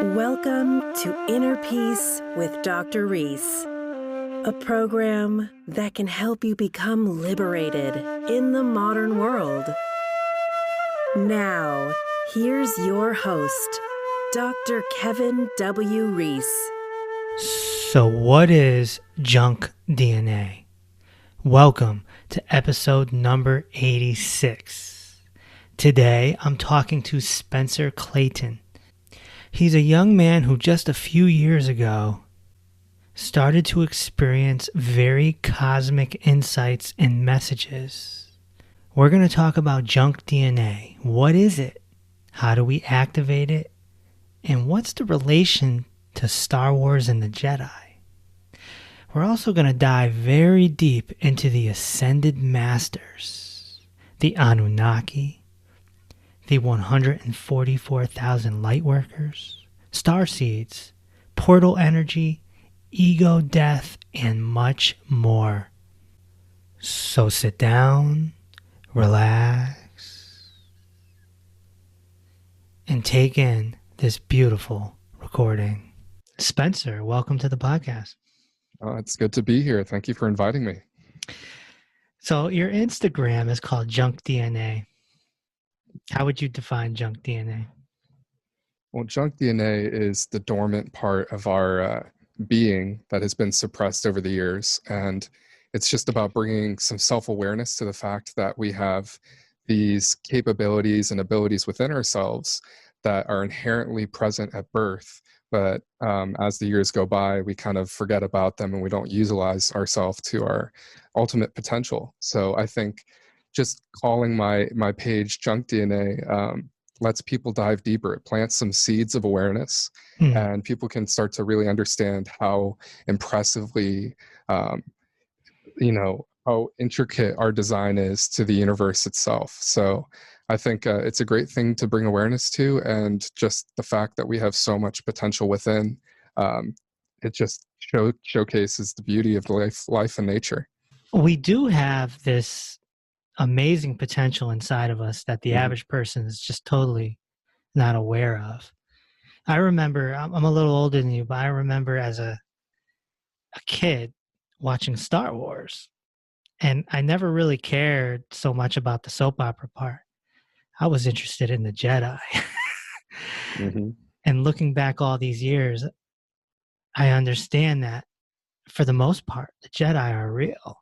Welcome to Inner Peace with Dr. Reese, a program that can help you become liberated in the modern world. Now, here's your host, Dr. Kevin W. Reese. So what is junk DNA? Welcome to episode number 86. Today, I'm talking to Spencer Clayton. He's a young man who just a few years ago started to experience very cosmic insights and messages. We're going to talk about junk DNA. What is it? How do we activate it? And what's the relation to Star Wars and the Jedi? We're also going to dive very deep into the Ascended Masters, the Annunaki, the 144,000 Lightworkers, starseeds, portal energy, ego death, and much more. So sit down, relax, and take in this beautiful recording. Spencer, welcome to the podcast. It's good to be here. Thank you for inviting me. So your Instagram is called Junk DNA. How would you define junk DNA? Well, junk DNA is the dormant part of our being that has been suppressed over the years. And it's just about bringing some self-awareness to the fact that we have these capabilities and abilities within ourselves that are inherently present at birth. But as the years go by, we kind of forget about them and we don't utilize ourselves to our ultimate potential. So I think just calling my page Junk DNA lets people dive deeper. It plants some seeds of awareness, and people can start to really understand how impressively, how intricate our design is to the universe itself. So I think it's a great thing to bring awareness to, and just the fact that we have so much potential within, it just showcases the beauty of life and nature. We do have this amazing potential inside of us that the average person is just totally not aware of. I remember, I'm a little older than you, but I remember as a kid watching Star Wars, and I never really cared so much about the soap opera part. I was interested in the Jedi. And looking back all these years, I understand that for the most part, the Jedi are real.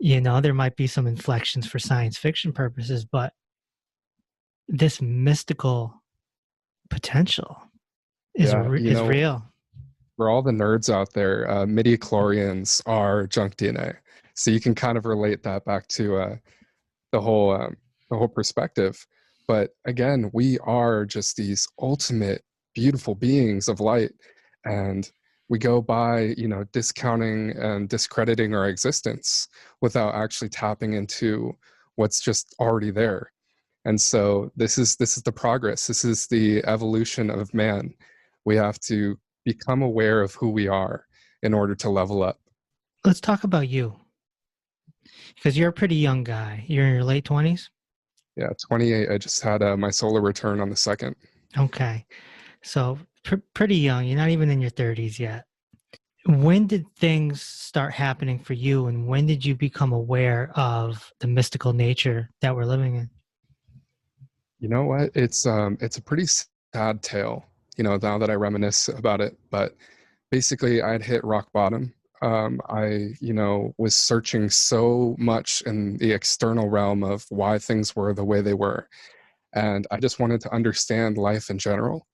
You know, there might be some inflections for science fiction purposes, but this mystical potential is real. For all the nerds out there, midi-chlorians are junk DNA. So you can kind of relate that back to the whole perspective. But again, we are just these ultimate beautiful beings of light, and we go by, discounting and discrediting our existence without actually tapping into what's just already there. And so this is the progress. This is the evolution of man. We have to become aware of who we are in order to level up. Let's talk about you, because you're a pretty young guy. You're in your late 20s? Yeah, 28. I just had my solar return on the 2nd. Okay. So pretty young. You're not even in your 30s yet. When did things start happening for you, and when did you become aware of the mystical nature that we're living in? You know what? It's a pretty sad tale, now that I reminisce about it. But basically, I had hit rock bottom. I was searching so much in the external realm of why things were the way they were. And I just wanted to understand life in general.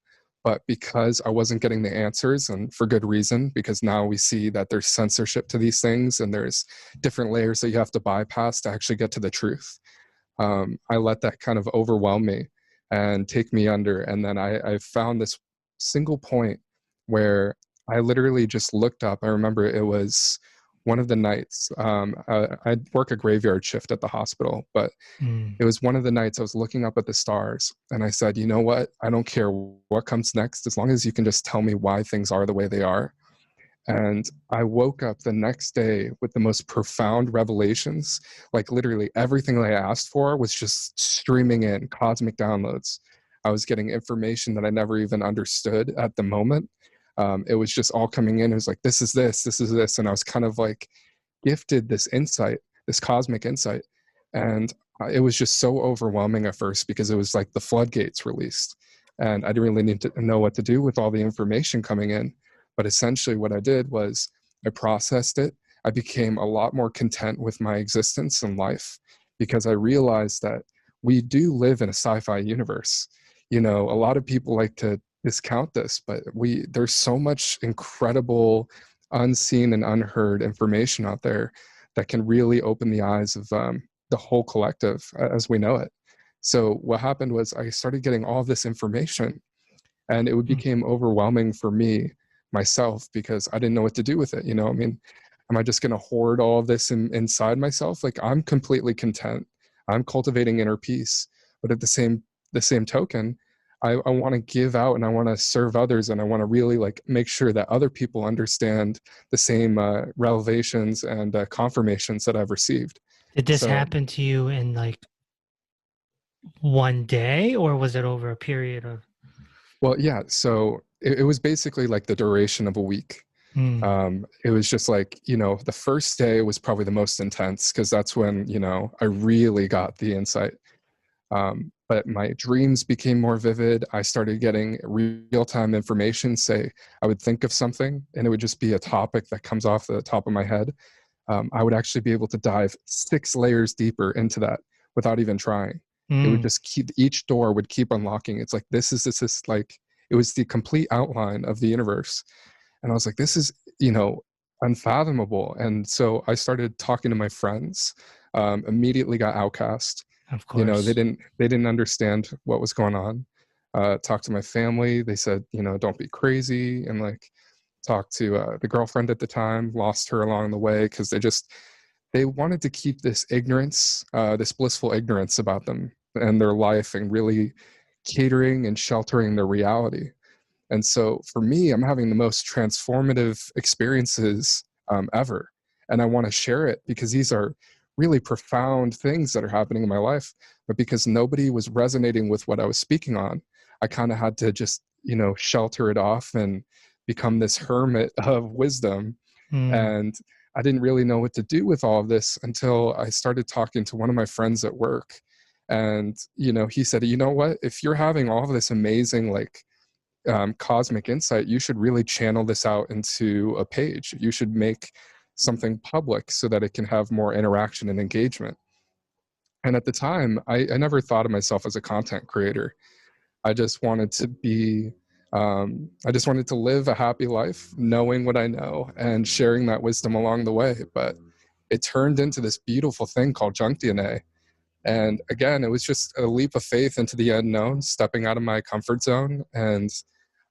But because I wasn't getting the answers, and for good reason, because now we see that there's censorship to these things and there's different layers that you have to bypass to actually get to the truth. I let that kind of overwhelm me and take me under. And then I found this single point where I literally just looked up. I remember it was one of the nights. I work a graveyard shift at the hospital, but it was one of the nights I was looking up at the stars, and I said, you know what? I don't care what comes next, as long as you can just tell me why things are the way they are. And I woke up the next day with the most profound revelations. Like literally everything that I asked for was just streaming in, cosmic downloads. I was getting information that I never even understood at the moment. It was just all coming in. It was like, this is this, this is this. And I was kind of like gifted this insight, this cosmic insight. And it was just so overwhelming at first because it was like the floodgates released. And I didn't really need to know what to do with all the information coming in. But essentially, what I did was I processed it. I became a lot more content with my existence and life because I realized that we do live in a sci-fi universe. You know, a lot of people like to discount this, but there's so much incredible unseen and unheard information out there that can really open the eyes of the whole collective as we know it. So what happened was I started getting all this information, and it became overwhelming for me myself because I didn't know what to do with it. You know, I mean, am I just going to hoard all of this inside myself? Like, I'm completely content. I'm cultivating inner peace, but at the same token, I want to give out and I want to serve others, and I want to really like make sure that other people understand the same revelations and confirmations that I've received. Did this So, happen to you in like one day, or was it over a period of? well, yeah. So it was basically like the duration of a week. Mm, It was just like, you know, the first day was probably the most intense because that's when, you know, I really got the insight. But my dreams became more vivid. I started getting real-time information. Say I would think of something and it would just be a topic that comes off the top of my head. I would actually be able to dive 6 layers deeper into that without even trying. It would mm, just keep, each door would keep unlocking. It's like, this is like, it was the complete outline of the universe. And I was like, this is, you know, unfathomable. And so I started talking to my friends, immediately got outcast. of You know, course. they didn't understand what was going on. Talked to my family. They said, you know, don't be crazy. And like, talked to the girlfriend at the time, lost her along the way because they wanted to keep this ignorance, this blissful ignorance about them and their life, and really catering and sheltering their reality. And so for me, I'm having the most transformative experiences ever. And I want to share it because these are really profound things that are happening in my life. But because nobody was resonating with what I was speaking on, I kind of had to just, you know, shelter it off and become this hermit of wisdom. Mm, And I didn't really know what to do with all of this until I started talking to one of my friends at work. And, you know, he said, you know what, if you're having all of this amazing, like, cosmic insight, you should really channel this out into a page. You should make something public so that it can have more interaction and engagement. And at the time, I never thought of myself as a content creator. I just wanted to be, I just wanted to live a happy life, knowing what I know and sharing that wisdom along the way. But it turned into this beautiful thing called junk DNA. And again, it was just a leap of faith into the unknown, stepping out of my comfort zone. And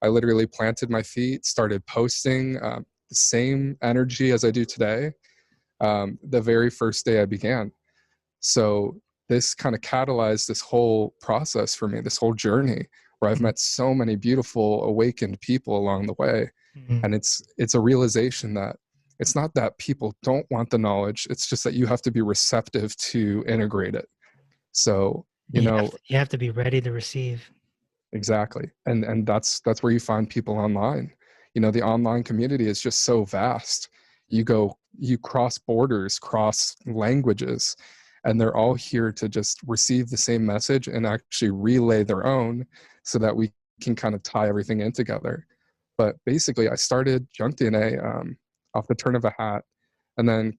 I literally planted my feet, started posting the same energy as I do today, the very first day I began. So this kind of catalyzed this whole process for me, this whole journey where I've mm, met so many beautiful awakened people along the way. mm. And it's a realization that it's not that people don't want the knowledge, it's just that you have to be receptive to integrate it. So, you know, You have to be ready to receive. exactly. And that's where you find people online. You know, the online community is just so vast. You cross borders, cross languages, and they're all here to just receive the same message and actually relay their own so that we can kind of tie everything in together. But basically, I started Junk DNA off the turn of a hat. And then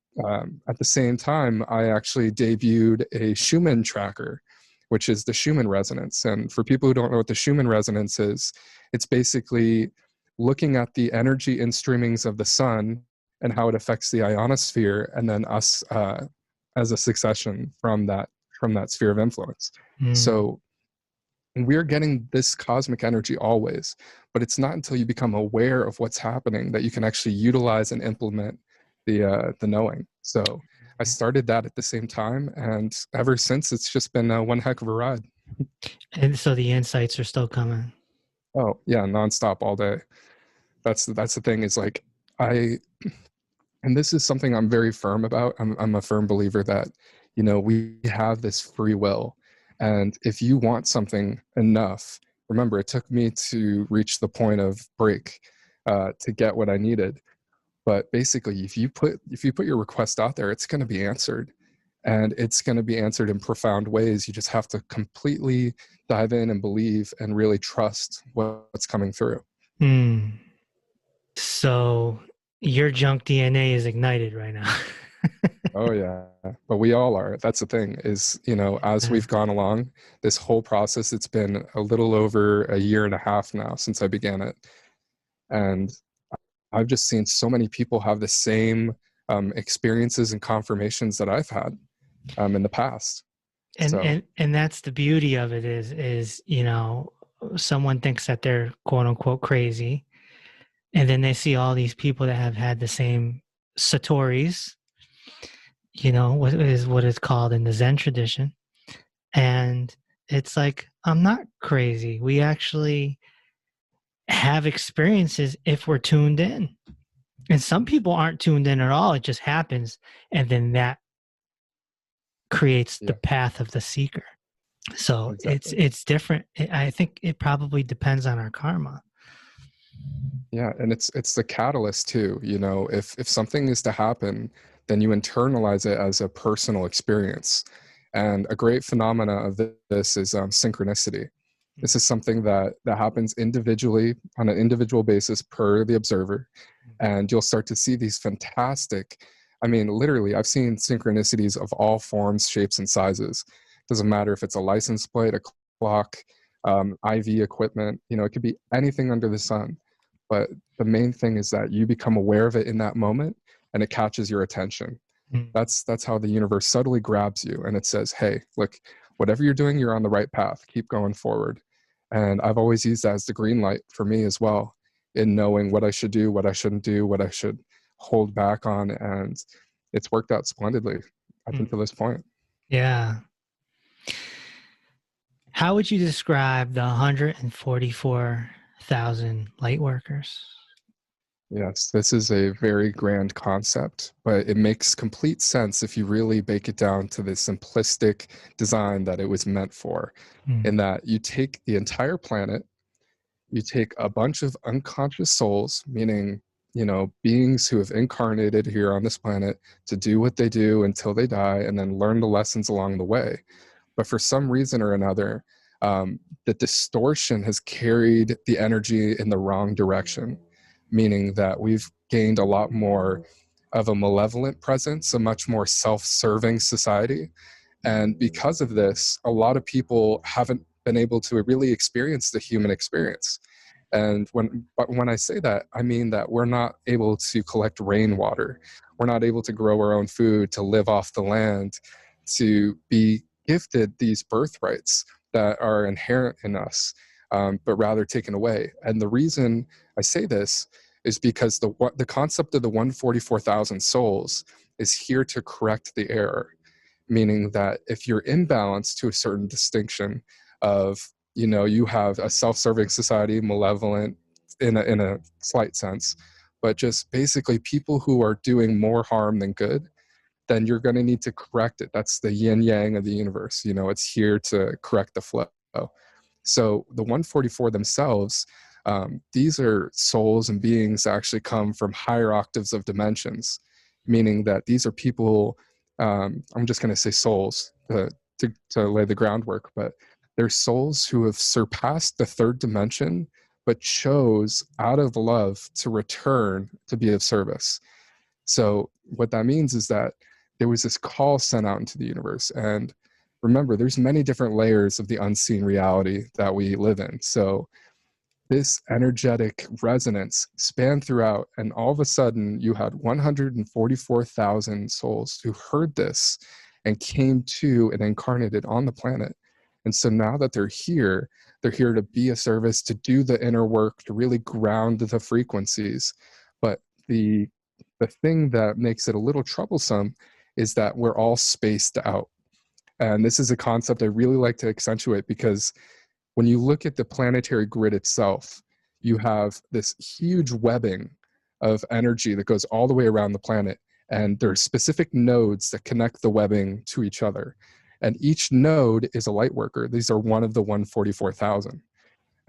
at the same time, I actually debuted a Schumann tracker, which is the Schumann resonance. And for people who don't know what the Schumann resonance is, it's basically looking at the energy instreamings of the sun and how it affects the ionosphere, and then us as a succession from that sphere of influence. Mm, So we're getting this cosmic energy always, but it's not until you become aware of what's happening that you can actually utilize and implement the knowing. So I started that at the same time, and ever since it's just been one heck of a ride. and so the insights are still coming. Oh yeah, nonstop all day. That's the thing, is like, I and this is something I'm very firm about. I'm a firm believer that, you know, we have this free will, and if you want something enough, remember, it took me to reach the point of break to get what I needed. But basically, if you put your request out there, it's going to be answered, and it's going to be answered in profound ways. You just have to completely dive in and believe and really trust what's coming through. Hmm. So your junk DNA is ignited right now. Oh yeah, but we all are. That's the thing is, as Yeah. we've gone along this whole process, it's been a little over a year and a half now since I began it. And I've just seen so many people have the same experiences and confirmations that I've had in the past. And So and that's the beauty of it is someone thinks that they're quote unquote crazy, and then they see all these people that have had the same satori's, what is called in the Zen tradition. And it's like, I'm not crazy. We actually have experiences if we're tuned in. And some people aren't tuned in at all. It just happens. And then that creates the yeah, path of the seeker. So it's exactly. it's different. I think it probably depends on our karma. Yeah, and it's the catalyst too. If something is to happen, then you internalize it as a personal experience. And a great phenomena of this is synchronicity. This is something that happens individually on an individual basis per the observer, and you'll start to see these fantastic. I mean, literally, I've seen synchronicities of all forms, shapes, and sizes. Doesn't matter if it's a license plate, a clock, IV equipment. It could be anything under the sun. But the main thing is that you become aware of it in that moment, and it catches your attention. Mm. That's how the universe subtly grabs you, and it says, hey, look, whatever you're doing, you're on the right path, keep going forward. And I've always used that as the green light for me as well, in knowing what I should do, what I shouldn't do, what I should hold back on. And it's worked out splendidly up Mm. until this point. Yeah. How would you describe the 144,000 light workers? Yes, this is a very grand concept, but it makes complete sense if you really bake it down to the simplistic design that it was meant for, Mm. in that you take the entire planet, you take a bunch of unconscious souls, meaning, beings who have incarnated here on this planet to do what they do until they die and then learn the lessons along the way. But for some reason or another, the distortion has carried the energy in the wrong direction, meaning that we've gained a lot more of a malevolent presence, a much more self-serving society. And because of this, a lot of people haven't been able to really experience the human experience. And when I say that, I mean that we're not able to collect rainwater. We're not able to grow our own food, to live off the land, to be gifted these birthrights that are inherent in us, but rather taken away. And the reason I say this is because the concept of the 144,000 souls is here to correct the error, meaning that if you're imbalanced to a certain distinction of, you have a self-serving society, malevolent in a slight sense, but just basically people who are doing more harm than good, then you're going to need to correct it. That's the yin yang of the universe. It's here to correct the flow. So the 144 themselves, these are souls and beings that actually come from higher octaves of dimensions, meaning that these are people, I'm just going to say souls to lay the groundwork, but they're souls who have surpassed the third dimension, but chose out of love to return to be of service. So what that means is that there was this call sent out into the universe. And remember, there's many different layers of the unseen reality that we live in. So this energetic resonance spanned throughout, and all of a sudden you had 144,000 souls who heard this and came to and incarnated on the planet. And so now that they're here to be a service, to do the inner work, to really ground the frequencies. But the thing that makes it a little troublesome is that we're all spaced out. And this is a concept I really like to accentuate, because when you look at the planetary grid itself, you have this huge webbing of energy that goes all the way around the planet. And there are specific nodes that connect the webbing to each other. And each node is a light worker. These are one of the 144,000.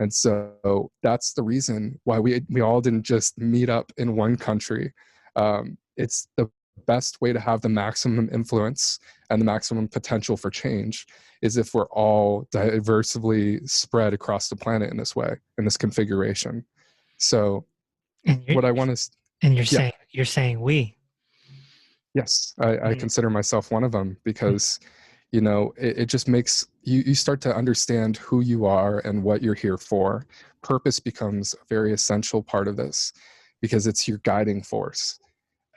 And so that's the reason why we all didn't just meet up in one country. It's the best way to have the maximum influence and the maximum potential for change is if we're all diversely spread across the planet in this way, in this configuration. So And what I want to, yeah, you're saying we. yes, I consider myself one of them because, it just makes you start to understand who you are and what you're here for. Purpose becomes a very essential part of this because it's your guiding force.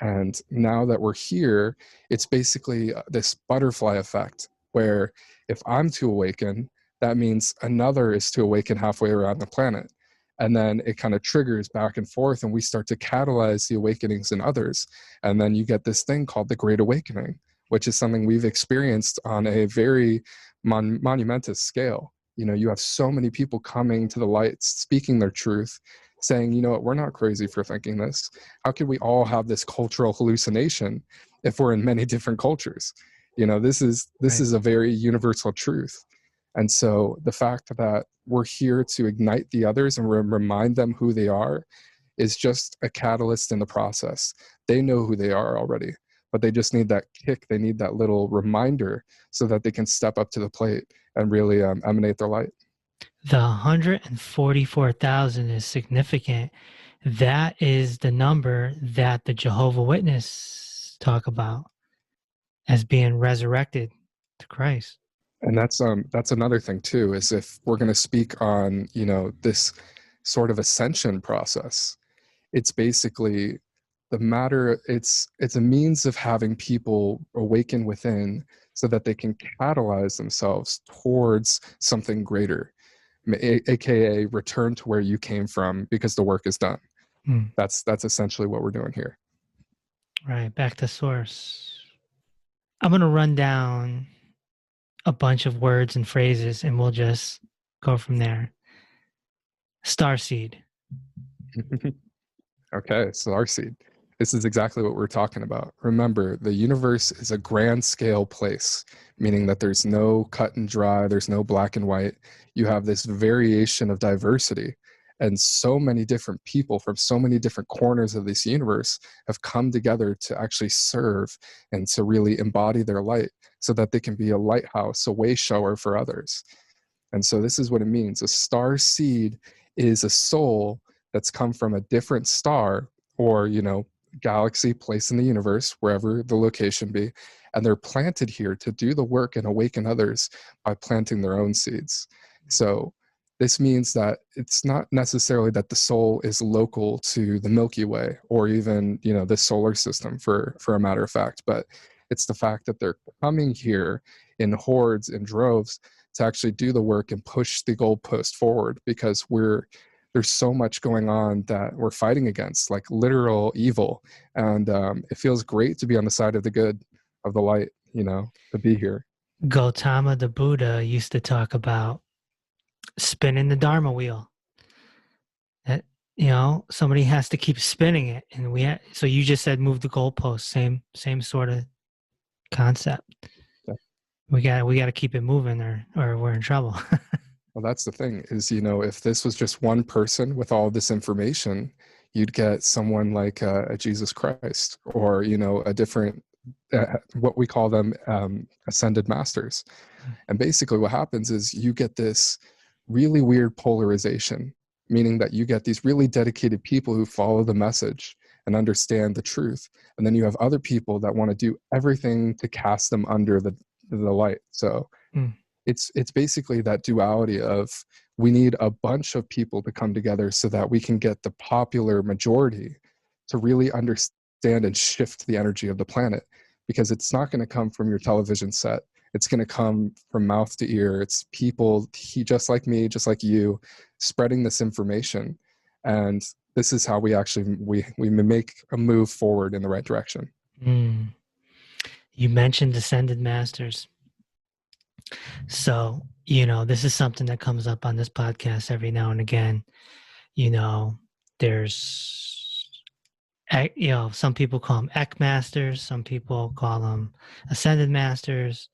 And now that we're here, it's basically this butterfly effect where if I'm to awaken, that means another is to awaken halfway around the planet. And then it kind of triggers back and forth, and we start to catalyze the awakenings in others. And then you get this thing called the Great Awakening, which is something we've experienced on a very monumentous scale. You have so many people coming to the light, speaking their truth, saying, you know what, we're not crazy for thinking this. How could we all have this cultural hallucination if we're in many different cultures? This is a very universal truth. And so the fact that we're here to ignite the others and remind them who they are is just a catalyst in the process. They know who they are already, but they just need that kick. They need that little reminder so that they can step up to the plate and really emanate their light. The 144,000 is significant. That is the number that the Jehovah Witness talk about as being resurrected to Christ. And that's another thing too, is if we're going to speak on, this sort of ascension process, it's basically it's a means of having people awaken within so that they can catalyze themselves towards something greater, aka return to where you came from because the work is done. That's essentially what we're doing here. Right, back to source. I'm going to run down a bunch of words and phrases and we'll just go from there. Starseed. Okay, starseed. This is exactly what we're talking about. Remember, the universe is a grand scale place, meaning that there's no cut and dry, there's no black and white. You have this variation of diversity. And so many different people from so many different corners of this universe have come together to actually serve and to really embody their light so that they can be a lighthouse, a way shower for others. And so this is what it means. A star seed is a soul that's come from a different star or, galaxy place in the universe, wherever the location be, and they're planted here to do the work and awaken others by planting their own seeds. So this means that it's not necessarily that the soul is local to the Milky Way or even, the solar system for a matter of fact, but it's the fact that they're coming here in hordes and droves to actually do the work and push the goalpost forward because there's so much going on that we're fighting against, like literal evil. And it feels great to be on the side of the good, of the light, to be here. Gautama the Buddha used to talk about spinning the Dharma wheel. That, somebody has to keep spinning it. And so you just said move the goalpost, same sort of concept. Yeah. We got to keep it moving or we're in trouble. Well, that's the thing is, if this was just one person with all this information, you'd get someone like a Jesus Christ or, a different, what we call them, ascended masters. And basically what happens is you get this really weird polarization, meaning that you get these really dedicated people who follow the message and understand the truth. And then you have other people that want to do everything to cast them under the light. So it's basically that duality of we need a bunch of people to come together so that we can get the popular majority to really understand and shift the energy of the planet, because it's not going to come from your television set. It's going to come from mouth to ear. It's people just like me, just like you, spreading this information. And this is how we actually we make a move forward in the right direction. You mentioned ascended masters. So, this is something that comes up on this podcast every now and again. There's, some people call them Ek masters. Some people call them ascended masters.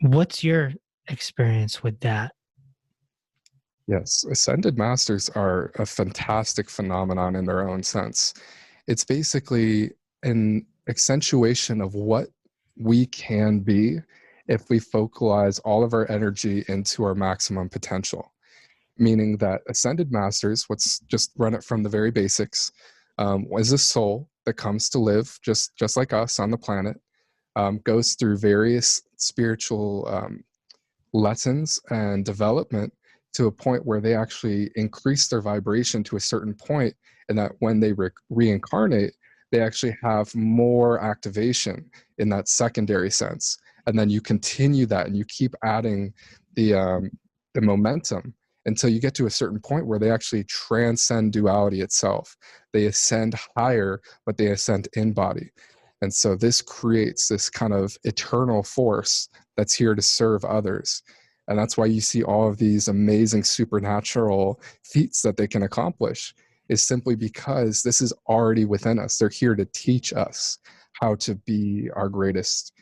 What's your experience with that? Yes, ascended masters are a fantastic phenomenon in their own sense. It's basically an accentuation of what we can be if we focalize all of our energy into our maximum potential. Meaning that ascended masters, let's just run it from the very basics, is a soul that comes to live just like us on the planet, goes through various spiritual lessons and development to a point where they actually increase their vibration to a certain point, and that when they reincarnate, they actually have more activation in that secondary sense. And then you continue that and you keep adding the the momentum until you get to a certain point where they actually transcend duality itself. They ascend higher, but they ascend in body. And so this creates this kind of eternal force that's here to serve others. And that's why you see all of these amazing supernatural feats that they can accomplish, is simply because this is already within us. They're here to teach us how to be our greatest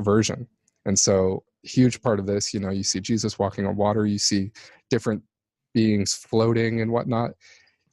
version. And so, huge part of this, you know, you see Jesus walking on water, you see different beings floating and whatnot.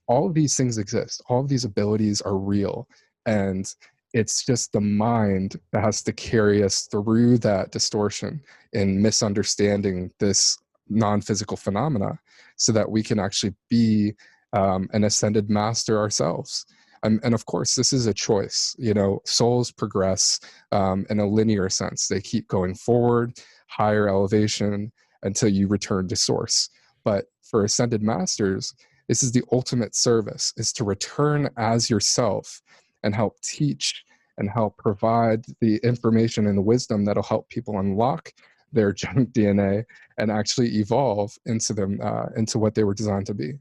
All of these things exist, all of these abilities are real, and it's just the mind that has to carry us through that distortion and misunderstanding this non-physical phenomena so that we can actually be an ascended master ourselves. And of course, this is a choice. You know, souls progress in a linear sense. They keep going forward, higher elevation, until you return to source. But for ascended masters, this is the ultimate service, is to return as yourself and help teach and help provide the information and the wisdom that'll help people unlock their junk DNA and actually evolve into them, into what they were designed to be.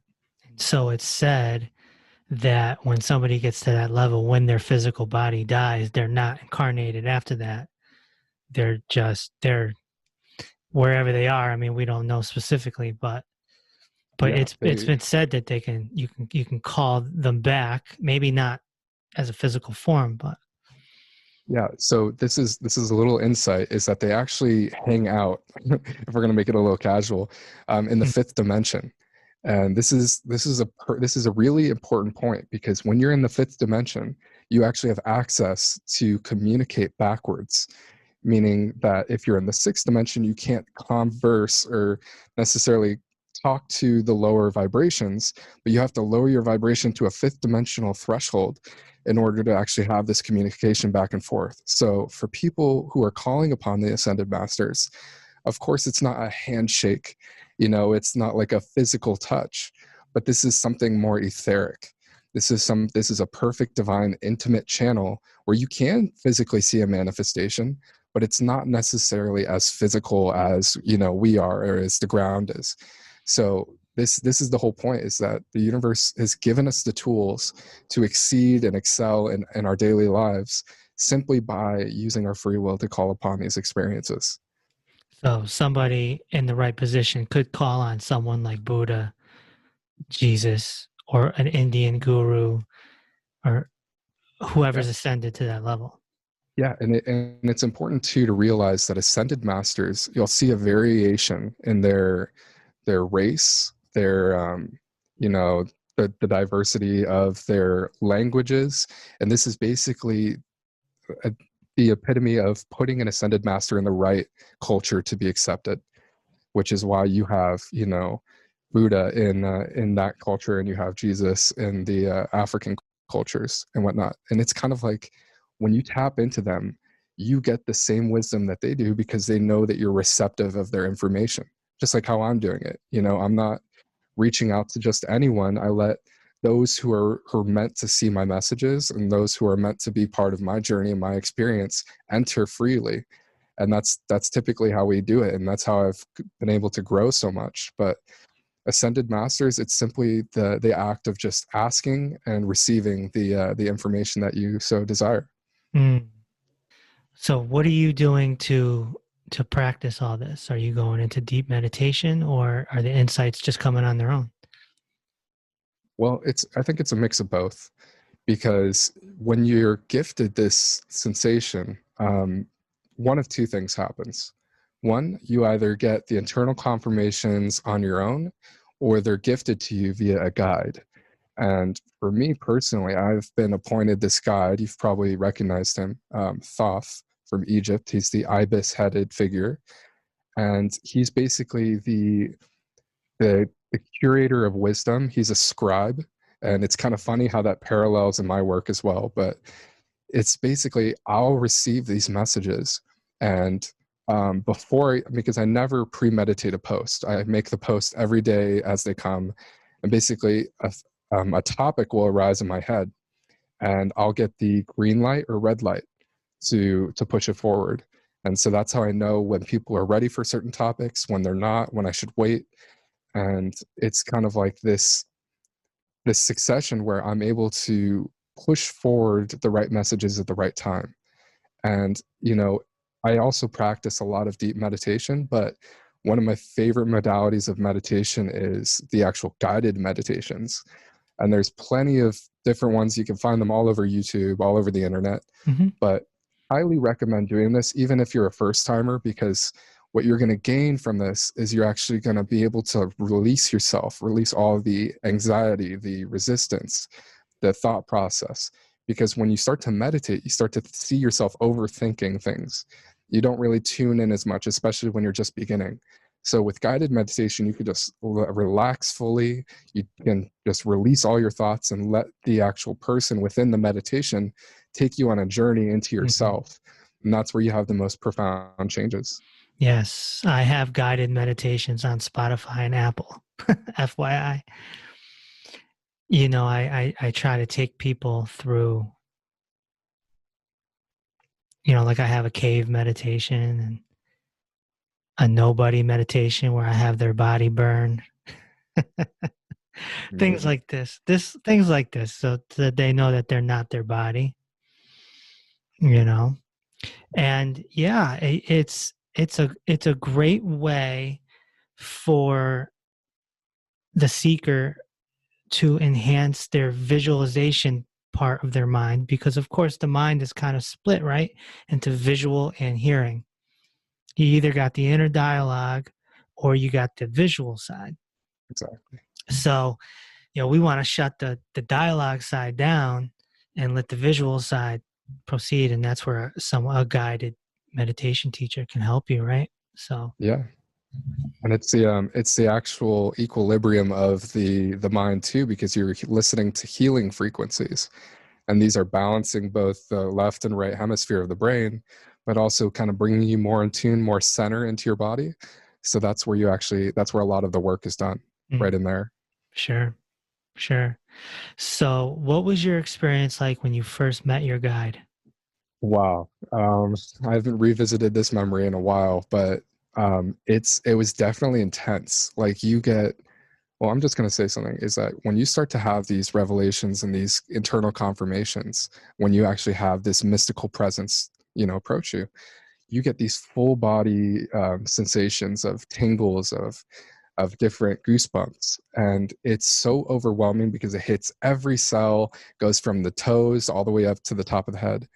So it's said that when somebody gets to that level, when their physical body dies, they're not incarnated after that. They're wherever they are. I mean, we don't know specifically, but Yeah, it's been said that you can call them back, maybe not as a physical form, but yeah. So this is a little insight, is that they actually hang out, if we're going to make it a little casual, in the fifth dimension. And this is a really important point, because when you're in the fifth dimension, you actually have access to communicate backwards. Meaning that if you're in the sixth dimension, you can't converse or necessarily talk to the lower vibrations, but you have to lower your vibration to a fifth dimensional threshold in order to actually have this communication back and forth. So for people who are calling upon the ascended masters, of course, it's not a handshake, you know, it's not like a physical touch, but this is something more etheric. This is a perfect divine intimate channel where you can physically see a manifestation, but it's not necessarily as physical as, you know, we are, or as the ground is. So this is the whole point, is that the universe has given us the tools to exceed and excel in our daily lives simply by using our free will to call upon these experiences. so somebody in the right position could call on someone like Buddha, Jesus, or an Indian guru, or Yeah. whoever's ascended to that level. Yeah, and it's important too to realize that ascended masters, you'll see a variation in their race, their you know, the diversity of their languages, and this is basically a, the epitome of putting an ascended master in the right culture to be accepted, which is why you have, you know, Buddha in that culture, and you have Jesus in the African cultures and whatnot. And it's kind of like when you tap into them, you get the same wisdom that they do, because they know that you're receptive of their information. Just like how I'm doing it. You know, I'm not reaching out to just anyone. I let those who are meant to see my messages and those who are meant to be part of my journey and my experience enter freely. And that's typically how we do it, and that's how I've been able to grow so much. But ascended masters, it's simply the act of just asking and receiving the information that you so desire. Mm. So what are you doing to practice all this? Are you going into deep meditation, or are the insights just coming on their own? Well, I think it's a mix of both, because when you're gifted this sensation, one of two things happens. One, you either get the internal confirmations on your own, or they're gifted to you via a guide. And for me personally, I've been appointed this guide. You've probably recognized him, Thoth from Egypt. He's the ibis-headed figure, and he's basically the curator of wisdom. He's a scribe, and it's kind of funny how that parallels in my work as well. But it's basically I'll receive these messages, and because I never premeditate a post, I make the post every day as they come, and basically a topic will arise in my head, and I'll get the green light or red light to push it forward. And so that's how I know when people are ready for certain topics, when they're not, when I should wait. And it's kind of like this succession where I'm able to push forward the right messages at the right time. And, I also practice a lot of deep meditation, but one of my favorite modalities of meditation is the actual guided meditations. And there's plenty of different ones. You can find them all over YouTube, all over the internet. Mm-hmm. But highly recommend doing this, even if you're a first timer, because what you're going to gain from this is you're actually going to be able to release yourself, release all the anxiety, the resistance, the thought process. Because when you start to meditate, you start to see yourself overthinking things. You don't really tune in as much, especially when you're just beginning. So with guided meditation, you could just relax fully. You can just release all your thoughts and let the actual person within the meditation take you on a journey into yourself. Mm-hmm. And that's where you have the most profound changes. Yes, I have guided meditations on Spotify and Apple, FYI. I try to take people through, like I have a cave meditation and a nobody meditation where I have their body burn. Things like this, so that they know that they're not their body, and yeah, it's a great way for the seeker to enhance their visualization part of their mind, because of course the mind is kind of split, right, into visual and hearing. You either got the inner dialogue or you got the visual side. Exactly. So, we want to shut the dialogue side down and let the visual side proceed. And that's where a guided meditation teacher can help you, right? So, yeah. And it's the actual equilibrium of the mind too, because you're listening to healing frequencies. And these are balancing both the left and right hemisphere of the brain, but also kind of bringing you more in tune, more center into your body. So that's where that's where a lot of the work is done, right in there. Sure. So what was your experience like when you first met your guide? Wow. I haven't revisited this memory in a while, but it was definitely intense. Like I'm just going to say something, is that when you start to have these revelations and these internal confirmations, when you actually have this mystical presence, approach you, you get these full body sensations of tingles, of different goosebumps. And it's so overwhelming because it hits every cell, goes from the toes all the way up to the top of the head.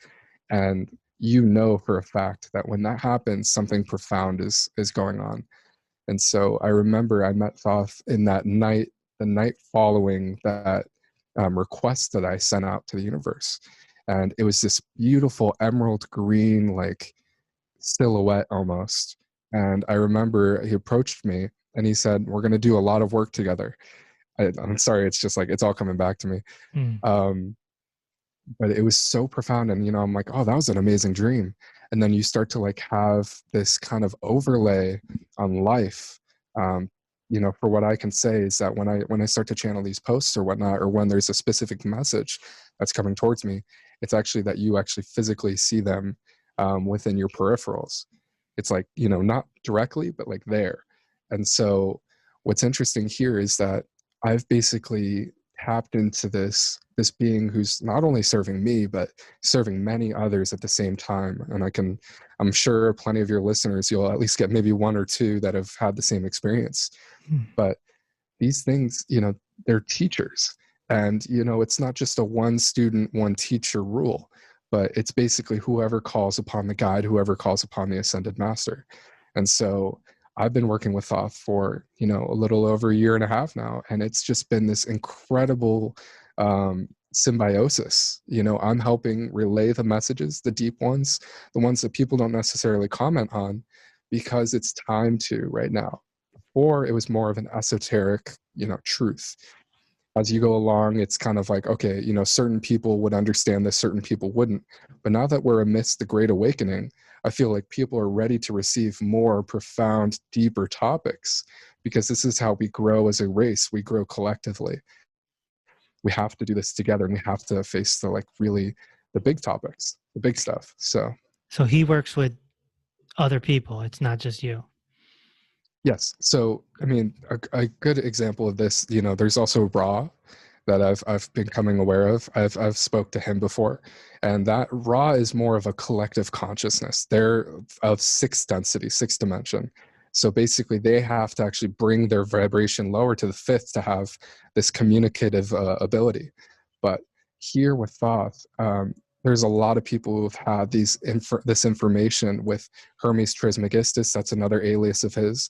And for a fact that when that happens, something profound is going on. And so I remember I met Thoth in that night, the night following that request that I sent out to the universe. And it was this beautiful emerald green, like silhouette almost. And I remember he approached me and he said, "We're going to do a lot of work together." I'm sorry, it's just like, it's all coming back to me. But it was so profound. And, I'm like, oh, that was an amazing dream. And then you start to like have this kind of overlay on life. For what I can say is that when I start to channel these posts or whatnot, or when there's a specific message that's coming towards me, it's actually that you actually physically see them within your peripherals. It's like, not directly, but like there. And so what's interesting here is that I've basically tapped into this being who's not only serving me, but serving many others at the same time. And I'm sure plenty of your listeners, you'll at least get maybe one or two that have had the same experience. But these things, they're teachers. And, it's not just a one student, one teacher rule, but it's basically whoever calls upon the guide, whoever calls upon the ascended master. And so I've been working with Thoth for, a little over a year and a half now, and it's just been this incredible symbiosis. I'm helping relay the messages, the deep ones, the ones that people don't necessarily comment on, because it's time to right now. Before, it was more of an esoteric, truth. As you go along, it's kind of like, okay, certain people would understand this, certain people wouldn't. But now that we're amidst the Great Awakening, I feel like people are ready to receive more profound, deeper topics, because this is how we grow as a race. We grow collectively. We have to do this together, and we have to face the really the big topics, the big stuff. So he works with other people. It's not just you. Yes. So, I mean, a good example of this, there's also Ra that I've been becoming aware of. I've spoke to him before, and that Ra is more of a collective consciousness. They're of sixth density, sixth dimension. So basically, they have to actually bring their vibration lower to the fifth to have this communicative ability. But here with Thoth, there's a lot of people who've had this information with Hermes Trismegistus. That's another alias of his.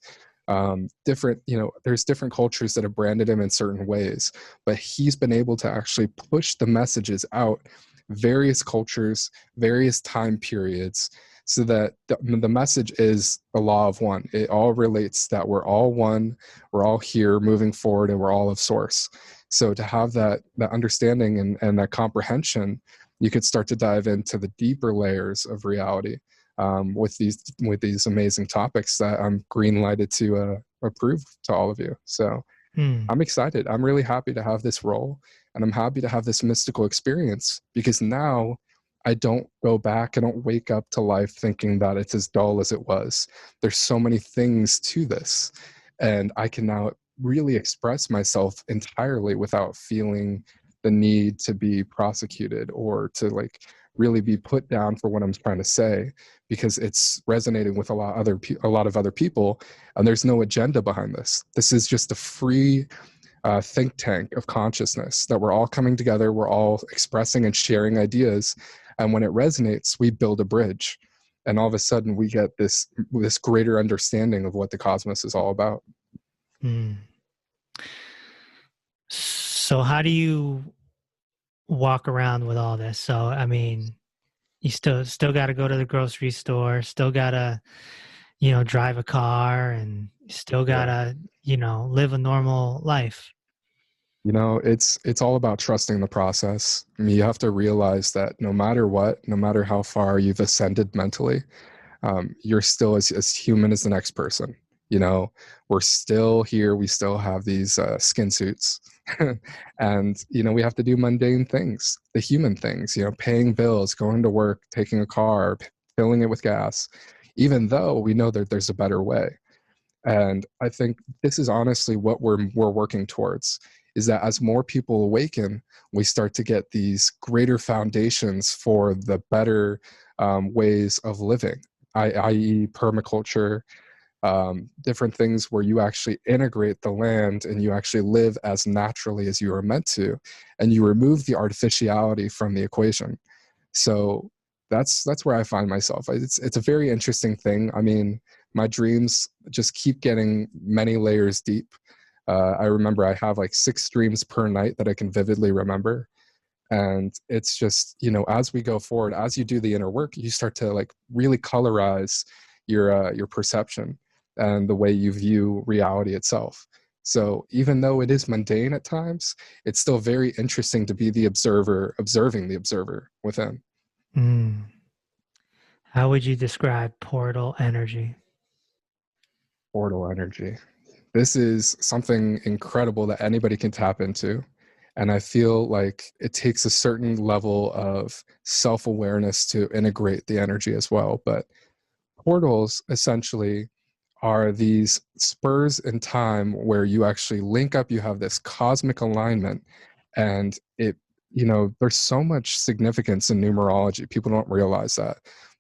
Different, there's different cultures that have branded him in certain ways, but he's been able to actually push the messages out, various cultures, various time periods, so that the message is the law of one. It all relates that we're all one, we're all here moving forward, and we're all of source. So to have that understanding and that comprehension, you could start to dive into the deeper layers of reality, with these amazing topics that I'm green lighted to approve to all of you. So I'm excited. I'm really happy to have this role, and I'm happy to have this mystical experience, because now I don't go back. I don't wake up to life thinking that it's as dull as it was. There's so many things to this, and I can now really express myself entirely without feeling the need to be prosecuted or to really be put down for what I'm trying to say, because it's resonating with a lot of other people, and there's no agenda behind this. This is just a free think tank of consciousness that we're all coming together. We're all expressing and sharing ideas, and when it resonates, we build a bridge, and all of a sudden we get this greater understanding of what the cosmos is all about. So how do you walk around with all this? So I mean, you still got to go to the grocery store, still got to drive a car, and still got to live a normal life. It's all about trusting the process. I mean, you have to realize that no matter what, no matter how far you've ascended mentally, you're still as human as the next person. We're still here. We still have these skin suits, and we have to do mundane things, the human things. Paying bills, going to work, taking a car, filling it with gas, even though we know that there's a better way. And I think this is honestly what we're working towards, is that as more people awaken, we start to get these greater foundations for the better ways of living, i.e. permaculture, different things where you actually integrate the land and you actually live as naturally as you are meant to, and you remove the artificiality from the equation. So that's where I find myself. It's a very interesting thing. I mean, my dreams just keep getting many layers deep. I remember I have 6 dreams per night that I can vividly remember. And it's just, as we go forward, as you do the inner work, you start to really colorize your perception and the way you view reality itself. So even though it is mundane at times, it's still very interesting to be the observer, observing the observer within. How would you describe portal energy? Portal energy. This is something incredible that anybody can tap into. And I feel like it takes a certain level of self-awareness to integrate the energy as well. But portals essentially are these spurs in time where you actually link up, you have this cosmic alignment, and there's so much significance in numerology. People don't realize that.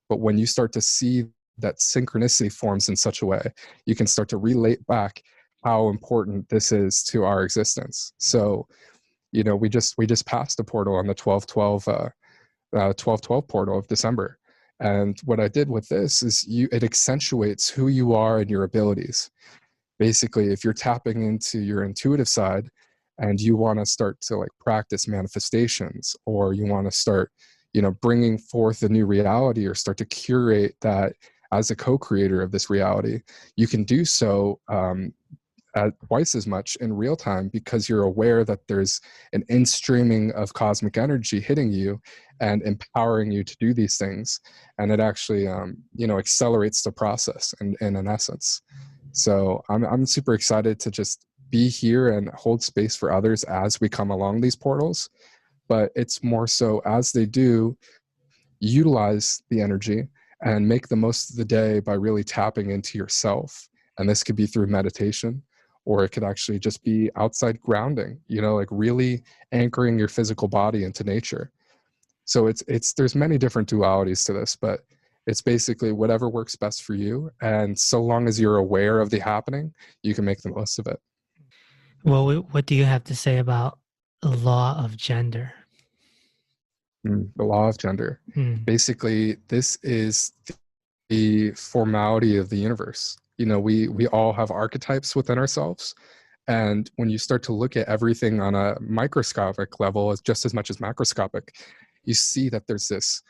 But when you start to see that synchronicity forms in such a way, you can start to relate back how important this is to our existence. So, we just passed a portal on the 12/12 portal of December. And what I did with this is it accentuates who you are and your abilities. Basically, if you're tapping into your intuitive side and you want to start to like practice manifestations, or you want to start, bringing forth a new reality, or start to curate that as a co-creator of this reality, you can do so at twice as much in real time, because you're aware that there's an in-streaming of cosmic energy hitting you and empowering you to do these things. And it actually, accelerates the process in an essence. So I'm super excited to just be here and hold space for others as we come along these portals. But it's more so as they do, utilize the energy and make the most of the day by really tapping into yourself. And this could be through meditation, or it could actually just be outside grounding, like really anchoring your physical body into nature. So it's there's many different dualities to this, but it's basically whatever works best for you. And so long as you're aware of the happening, you can make the most of it. Well, what do you have to say about the law of gender? The law of gender. Mm. Basically, this is the formality of the universe. We all have archetypes within ourselves. And when you start to look at everything on a microscopic level, just as much as macroscopic, you see that there's this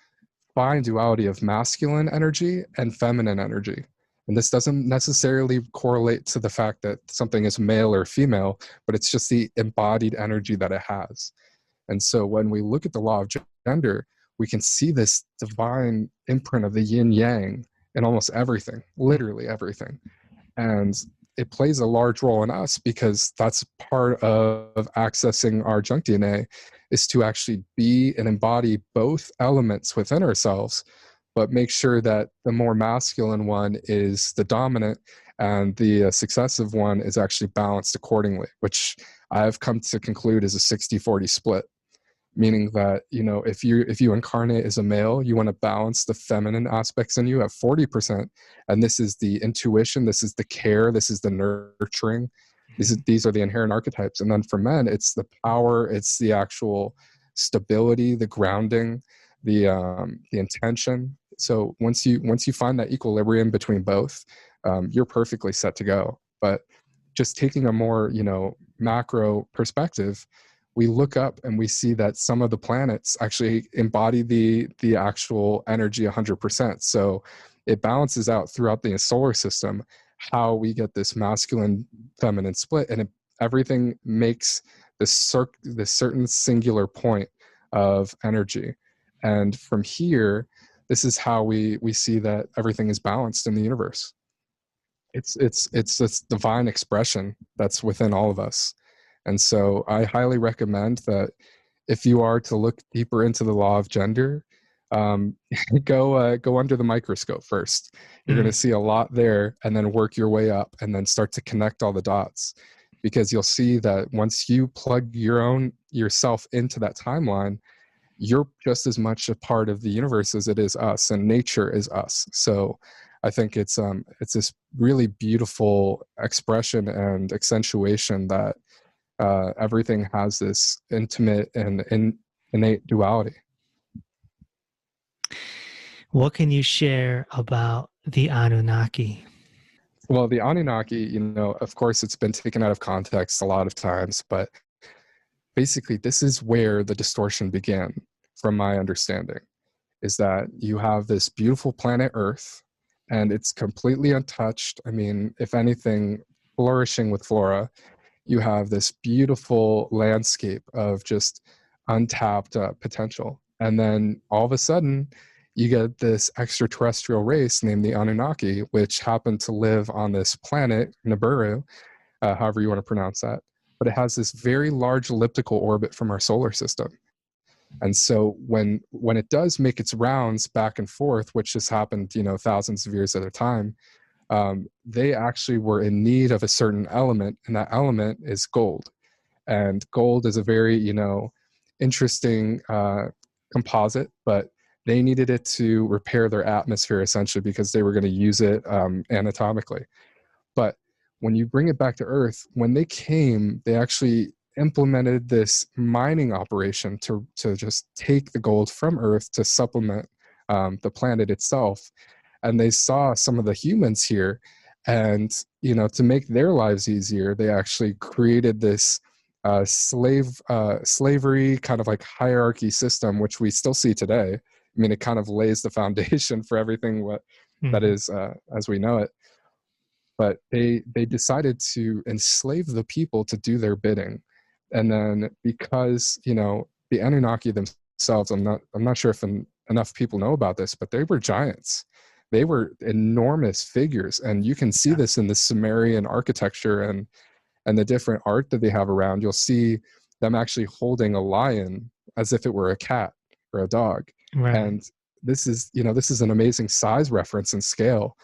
fine duality of masculine energy and feminine energy. And this doesn't necessarily correlate to the fact that something is male or female, but it's just the embodied energy that it has. And so when we look at the law of gender, we can see this divine imprint of the yin yang in almost everything, literally everything. And it plays a large role in us, because that's part of accessing our junk DNA, is to actually be and embody both elements within ourselves, but make sure that the more masculine one is the dominant and the successive one is actually balanced accordingly, which I've come to conclude is a 60-40 split. Meaning that, if you incarnate as a male, you want to balance the feminine aspects in you at 40%. And this is the intuition, this is the care, this is the nurturing. These are the inherent archetypes. And then for men, it's the power, it's the actual stability, the grounding, the intention. So once you find that equilibrium between both, you're perfectly set to go. But just taking a more, macro perspective, we look up and we see that some of the planets actually embody the actual energy 100%. So it balances out throughout the solar system how we get this masculine feminine split, and everything makes this certain singular point of energy. And from here, this is how we see that everything is balanced in the universe. It's this divine expression that's within all of us. And so I highly recommend that if you are to look deeper into the law of gender, go under the microscope first. You're going to see a lot there, and then work your way up, and then start to connect all the dots, because you'll see that once you plug yourself into that timeline, you're just as much a part of the universe as it is us, and nature is us. So I think it's this really beautiful expression and accentuation that everything has this intimate and innate duality. What can you share about the Anunnaki? Well, the Anunnaki, of course, it's been taken out of context a lot of times, but basically, this is where the distortion began, from my understanding, is that you have this beautiful planet Earth, and it's completely untouched. I mean, if anything, flourishing with flora. You have this beautiful landscape of just untapped potential. And then all of a sudden, you get this extraterrestrial race named the Anunnaki, which happened to live on this planet, Nibiru, however you want to pronounce that. But it has this very large elliptical orbit from our solar system. And so when it does make its rounds back and forth, which has happened, thousands of years at a time, they actually were in need of a certain element, and that element is gold. And gold is a very, interesting composite, but they needed it to repair their atmosphere, essentially, because they were going to use it anatomically. But when you bring it back to Earth, when they came, they actually implemented this mining operation to just take the gold from Earth to supplement the planet itself, and they saw some of the humans here, and to make their lives easier, they actually created this slavery kind of like hierarchy system, which we still see today. I mean, it kind of lays the foundation for everything what that Mhm. is as we know it. But they decided to enslave the people to do their bidding, and then because the Anunnaki themselves, I'm not sure if enough people know about this, but they were giants. They were enormous figures, and you can see Yeah. this in the Sumerian architecture and the different art that they have around. You'll see them actually holding a lion as if it were a cat or a dog. Right. And this is an amazing size reference and scale.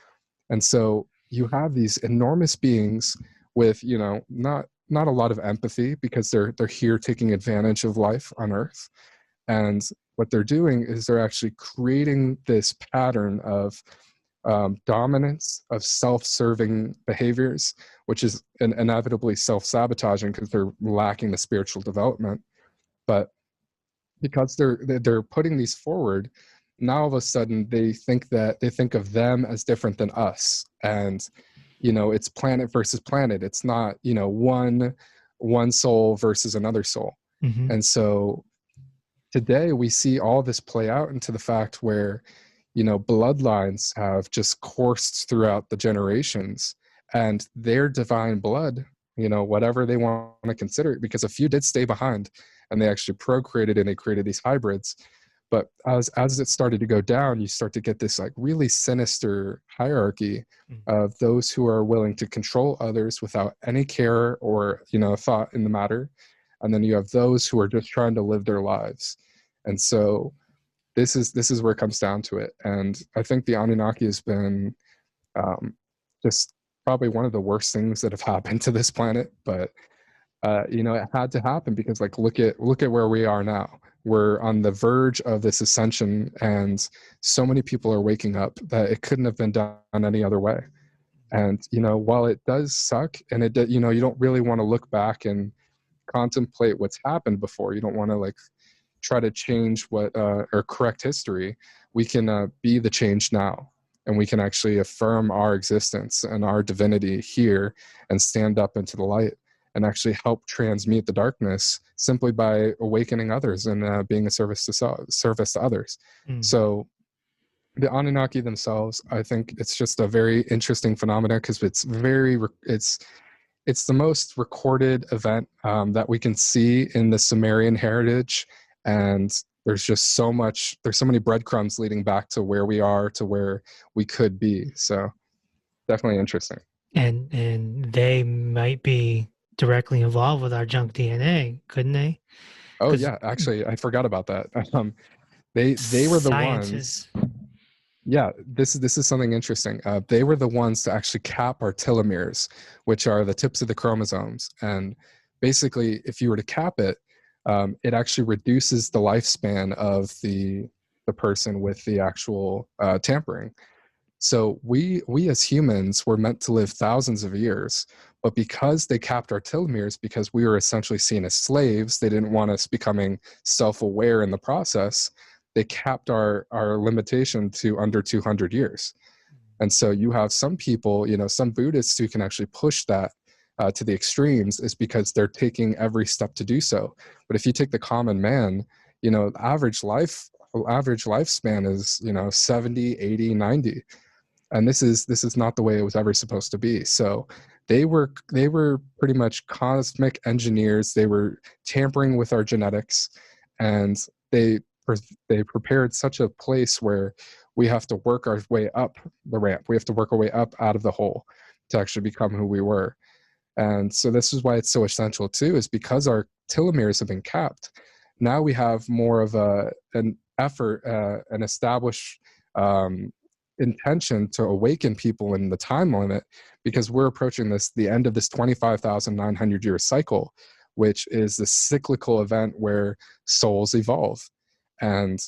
And so you have these enormous beings with not a lot of empathy, because they're here taking advantage of life on Earth. And what they're doing is they're actually creating this pattern of dominance, of self-serving behaviors, which is inevitably self-sabotaging because they're lacking the spiritual development. But because they're putting these forward, now all of a sudden they think of them as different than us. And it's planet versus planet. It's not one soul versus another soul. Hmm. And so today we see all this play out into the fact where bloodlines have just coursed throughout the generations, and their divine blood, whatever they want to consider it, because a few did stay behind and they actually procreated and they created these hybrids. But as it started to go down, you start to get this like really sinister hierarchy of those who are willing to control others without any care or thought in the matter, and then you have those who are just trying to live their lives. And so this is where it comes down to it. And I think the Anunnaki has been just probably one of the worst things that have happened to this planet. But it had to happen because, like, look at where we are now. We're on the verge of this ascension, and so many people are waking up that it couldn't have been done any other way. And while it does suck, and you don't really want to look back and contemplate what's happened before. You don't want to like try to change what or correct history. We can be the change now, and we can actually affirm our existence and our divinity here and stand up into the light and actually help transmute the darkness simply by awakening others and being a service to others. Mm. So the Anunnaki themselves, I think it's just a very interesting phenomenon because it's the most recorded event that we can see in the Sumerian heritage. And there's so many breadcrumbs leading back to where we are, to where we could be. So definitely interesting. And they might be directly involved with our junk DNA, couldn't they? Oh Because yeah, actually, I forgot about that. They were the ones. scientists. Yeah, this is something interesting. They were the ones to actually cap our telomeres, which are the tips of the chromosomes. And basically, if you were to cap it, it actually reduces the lifespan of the person with the actual tampering. So we as humans were meant to live thousands of years, but because they capped our telomeres, because we were essentially seen as slaves, they didn't want us becoming self-aware in the process. They capped our limitation to under 200 years. And so you have some people, some Buddhists who can actually push that to the extremes, is because they're taking every step to do so. But if you take the common man, average lifespan is 70, 80, 90. And this is not the way it was ever supposed to be. So they were pretty much cosmic engineers. They were tampering with our genetics, and they they prepared such a place where we have to work our way up the ramp. We have to work our way up out of the hole to actually become who we were. And so this is why it's so essential too, is because our telomeres have been capped. Now we have more of an effort, an established um, intention to awaken people in the time limit, because we're approaching the end of this 25,900 year cycle, which is the cyclical event where souls evolve. And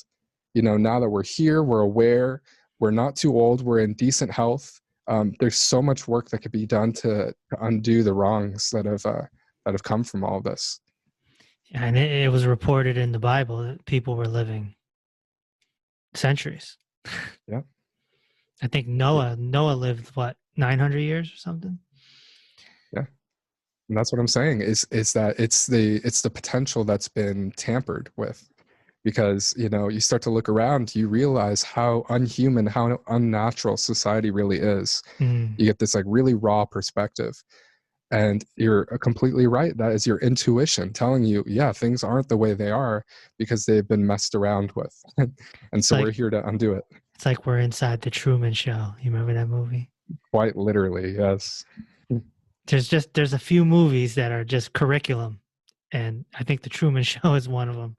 now that we're here, we're aware, we're not too old, we're in decent health. There's so much work that could be done to undo the wrongs that have come from all of this. And it was reported in the Bible that people were living centuries. Yeah. I think Noah lived what, 900 years or something. Yeah. And that's what I'm saying is that it's the potential that's been tampered with, because you start to look around, you realize how unhuman, how unnatural society really is. Mm. You get this like really raw perspective, and you're completely right. That is your intuition telling you, yeah, things aren't the way they are because they've been messed around with. And It's so we're like here to undo it. it's like we're inside the Truman Show. You remember that movie? Quite literally, yes. There's a few movies that are just curriculum, and I think the Truman Show is one of them.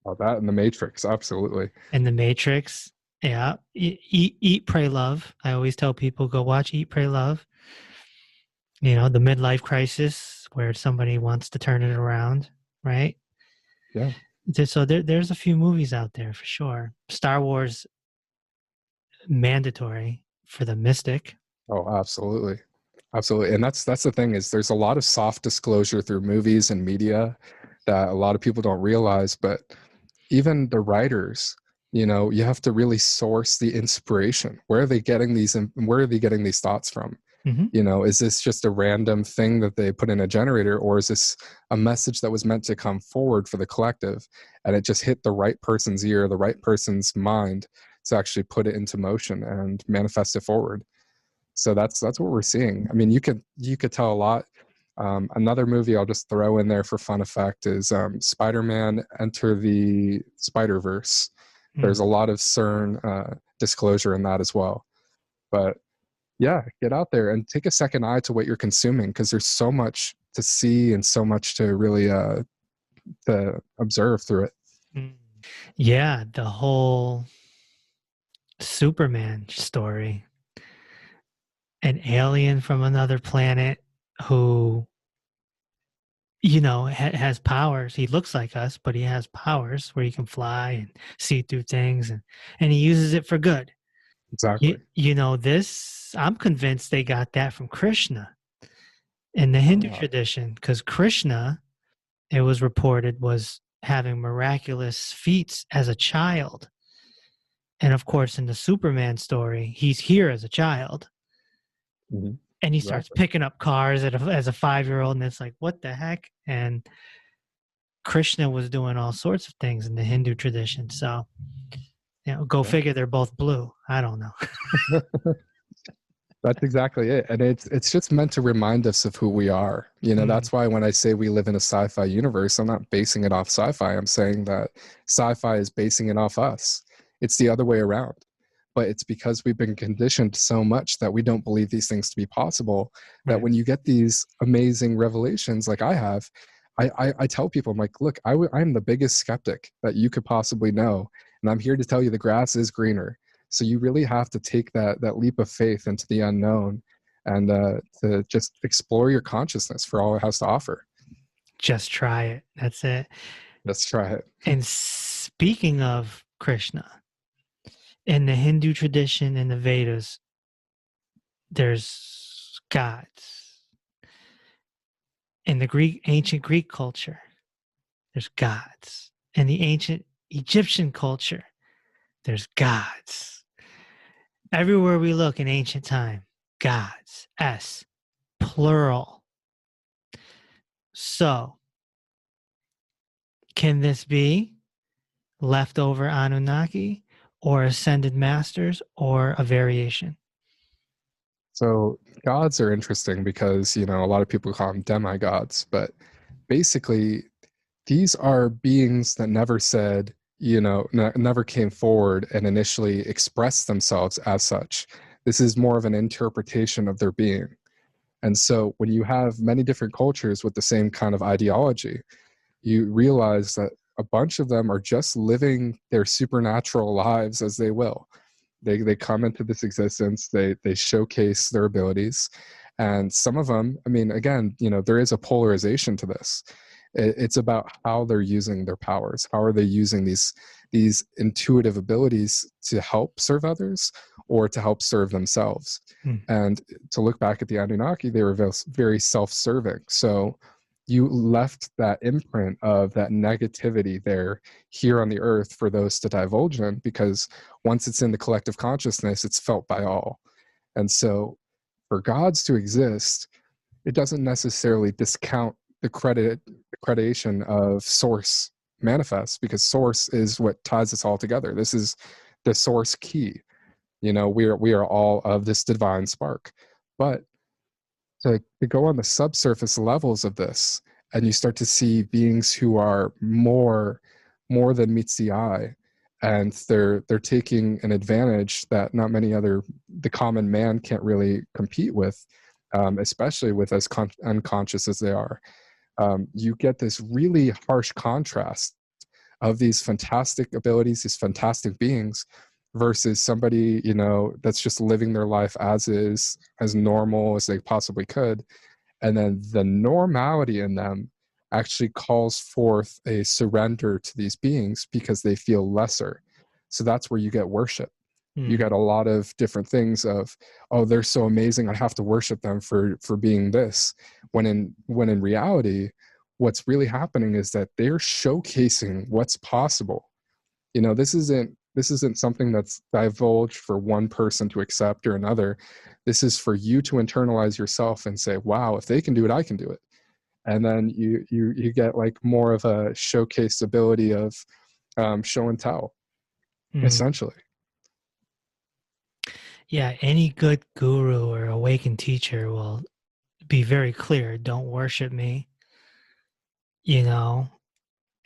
Oh, that and the Matrix, absolutely. And The Matrix, yeah. Eat, Pray, Love. I always tell people go watch Eat, Pray, Love. The midlife crisis where somebody wants to turn it around, right? Yeah. So there's a few movies out there for sure. Star Wars, mandatory for the mystic. Oh, absolutely. Absolutely. And that's the thing, is there's a lot of soft disclosure through movies and media that a lot of people don't realize, but even the writers, you have to really source the inspiration. Where are they getting these thoughts from? Mm-hmm. Is this just a random thing that they put in a generator, or is this a message that was meant to come forward for the collective, and it just hit the right person's ear, the right person's mind, to actually put it into motion and manifest it forward? So that's what we're seeing. I mean, you could tell a lot. Another movie I'll just throw in there for fun effect is Spider-Man Enter the Spider-Verse. There's a lot of CERN disclosure in that as well. But yeah, get out there and take a second eye to what you're consuming, because there's so much to see and so much to really to observe through it. Yeah, the whole Superman story. An alien from another planet who, has powers. He looks like us, but he has powers where he can fly and see through things, and he uses it for good. Exactly. This, I'm convinced they got that from Krishna in the Hindu tradition, because Krishna, it was reported, was having miraculous feats as a child. And of course, in the Superman story, he's here as a child. Mm-hmm. And he starts picking up cars as a 5-year-old, and it's like, what the heck? And Krishna was doing all sorts of things in the Hindu tradition. So, go figure, they're both blue. I don't know. That's exactly it. And it's just meant to remind us of who we are. That's why when I say we live in a sci-fi universe, I'm not basing it off sci-fi. I'm saying that sci-fi is basing it off us. It's the other way around. But it's because we've been conditioned so much that we don't believe these things to be possible, that when you get these amazing revelations like I have, I tell people, I'm like, look, I'm the biggest skeptic that you could possibly know. And I'm here to tell you the grass is greener. So you really have to take that leap of faith into the unknown, and to just explore your consciousness for all it has to offer. Just try it. That's it. Let's try it. And speaking of Krishna, in the Hindu tradition, in the Vedas, there's gods. In the ancient Greek culture, there's gods. In the ancient Egyptian culture, there's gods. Everywhere we look in ancient time, gods, S, plural. So, can this be leftover Anunnaki, or ascended masters, or a variation? So gods are interesting because, a lot of people call them demigods, but basically these are beings that never said, never came forward and initially expressed themselves as such. This is more of an interpretation of their being. And so when you have many different cultures with the same kind of ideology, you realize that a bunch of them are just living their supernatural lives as they will. They come into this existence, they showcase their abilities. And some of them, I mean, again, there is a polarization to this. It's about how they're using their powers. How are they using these intuitive abilities to help serve others or to help serve themselves? And to look back at the Anunnaki, they were very self-serving. So, you left that imprint of that negativity there here on the earth for those to divulge in, because once it's in the collective consciousness, it's felt by all. And so for gods to exist, it doesn't necessarily discount the creditation of source manifests, because source is what ties us all together. This is the source key. We are all of this divine spark. But to go on the subsurface levels of this, and you start to see beings who are more than meets the eye, and they're taking an advantage that not many other, the common man can't really compete with, especially with as unconscious as they are. You get this really harsh contrast of these fantastic abilities, these fantastic beings, versus somebody, that's just living their life as is, as normal as they possibly could. And then the normality in them actually calls forth a surrender to these beings because they feel lesser. So that's where you get worship. You got a lot of different things of, oh, they're so amazing, I have to worship them for being this. When in reality, what's really happening is that they're showcasing what's possible. This isn't something that's divulged for one person to accept or another. This is for you to internalize yourself and say, wow, if they can do it, I can do it. And then you get like more of a showcase ability of show and tell, essentially. Yeah, any good guru or awakened teacher will be very clear, don't worship me, and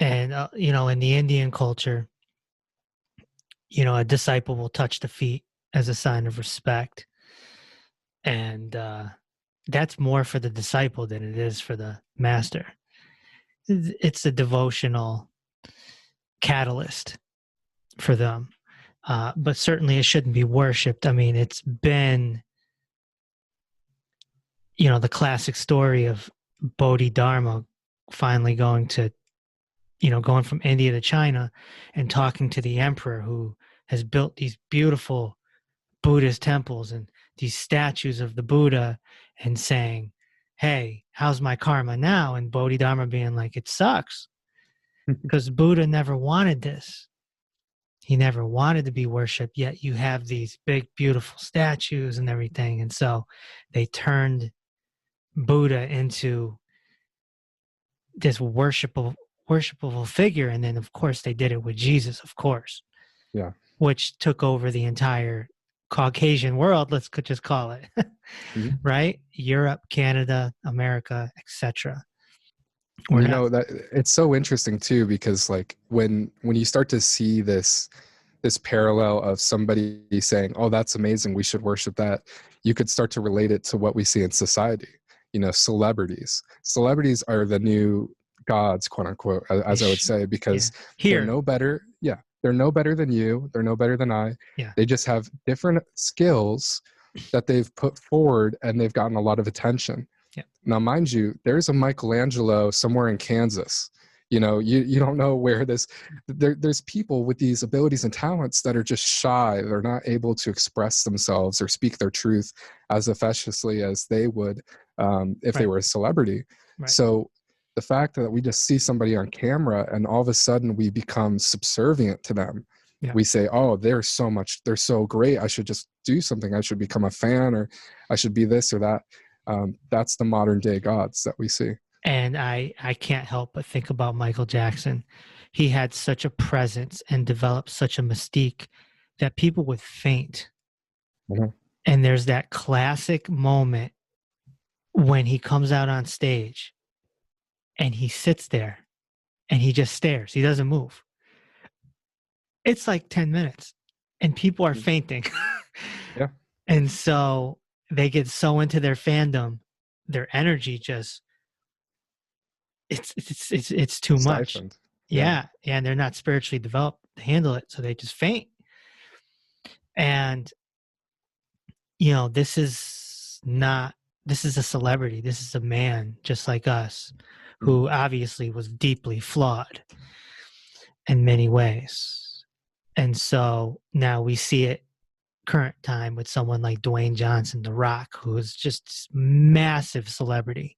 in the Indian culture, a disciple will touch the feet as a sign of respect. And that's more for the disciple than it is for the master. It's a devotional catalyst for them. But certainly it shouldn't be worshipped. I mean, it's been, the classic story of Bodhidharma finally going from India to China and talking to the emperor, who has built these beautiful Buddhist temples and these statues of the Buddha, and saying, hey, how's my karma now? And Bodhidharma being like, it sucks, because Buddha never wanted this. He never wanted to be worshipped, yet you have these big, beautiful statues and everything. And so they turned Buddha into this worshipable figure. And then, of course, they did it with Jesus, of course. Yeah. Which took over the entire Caucasian world, let's just call it, right? Europe, Canada, America, etc. That it's so interesting too, because like when you start to see this parallel of somebody saying, oh, that's amazing, we should worship that, you could start to relate it to what we see in society. Celebrities are the new gods, quote unquote, as I would say, because they're no better. Yeah, they're no better than you, they're no better than I. They just have different skills that they've put forward, and they've gotten a lot of attention. Now, mind you, there's a Michelangelo somewhere in Kansas. You don't know where there's people with these abilities and talents that are just shy. They're not able to express themselves or speak their truth as effectuously as they would if they were a celebrity. Right. So the fact that we just see somebody on camera and all of a sudden we become subservient to them. We say, oh, they're so great, I should just do something. I should become a fan, or I should be this or that. That's the modern day gods that we see. And I can't help but think about Michael Jackson. He had such a presence and developed such a mystique that people would faint. And there's that classic moment when he comes out on stage and he sits there and he just stares. He doesn't move. It's like 10 minutes and people are fainting. And so they get so into their fandom, their energy just, it's too much. Yeah. And they're not spiritually developed to handle it. So they just faint. And, this is a celebrity. This is a man just like us, who obviously was deeply flawed in many ways. And so now we see it current time with someone like Dwayne Johnson, The Rock, who is just massive celebrity.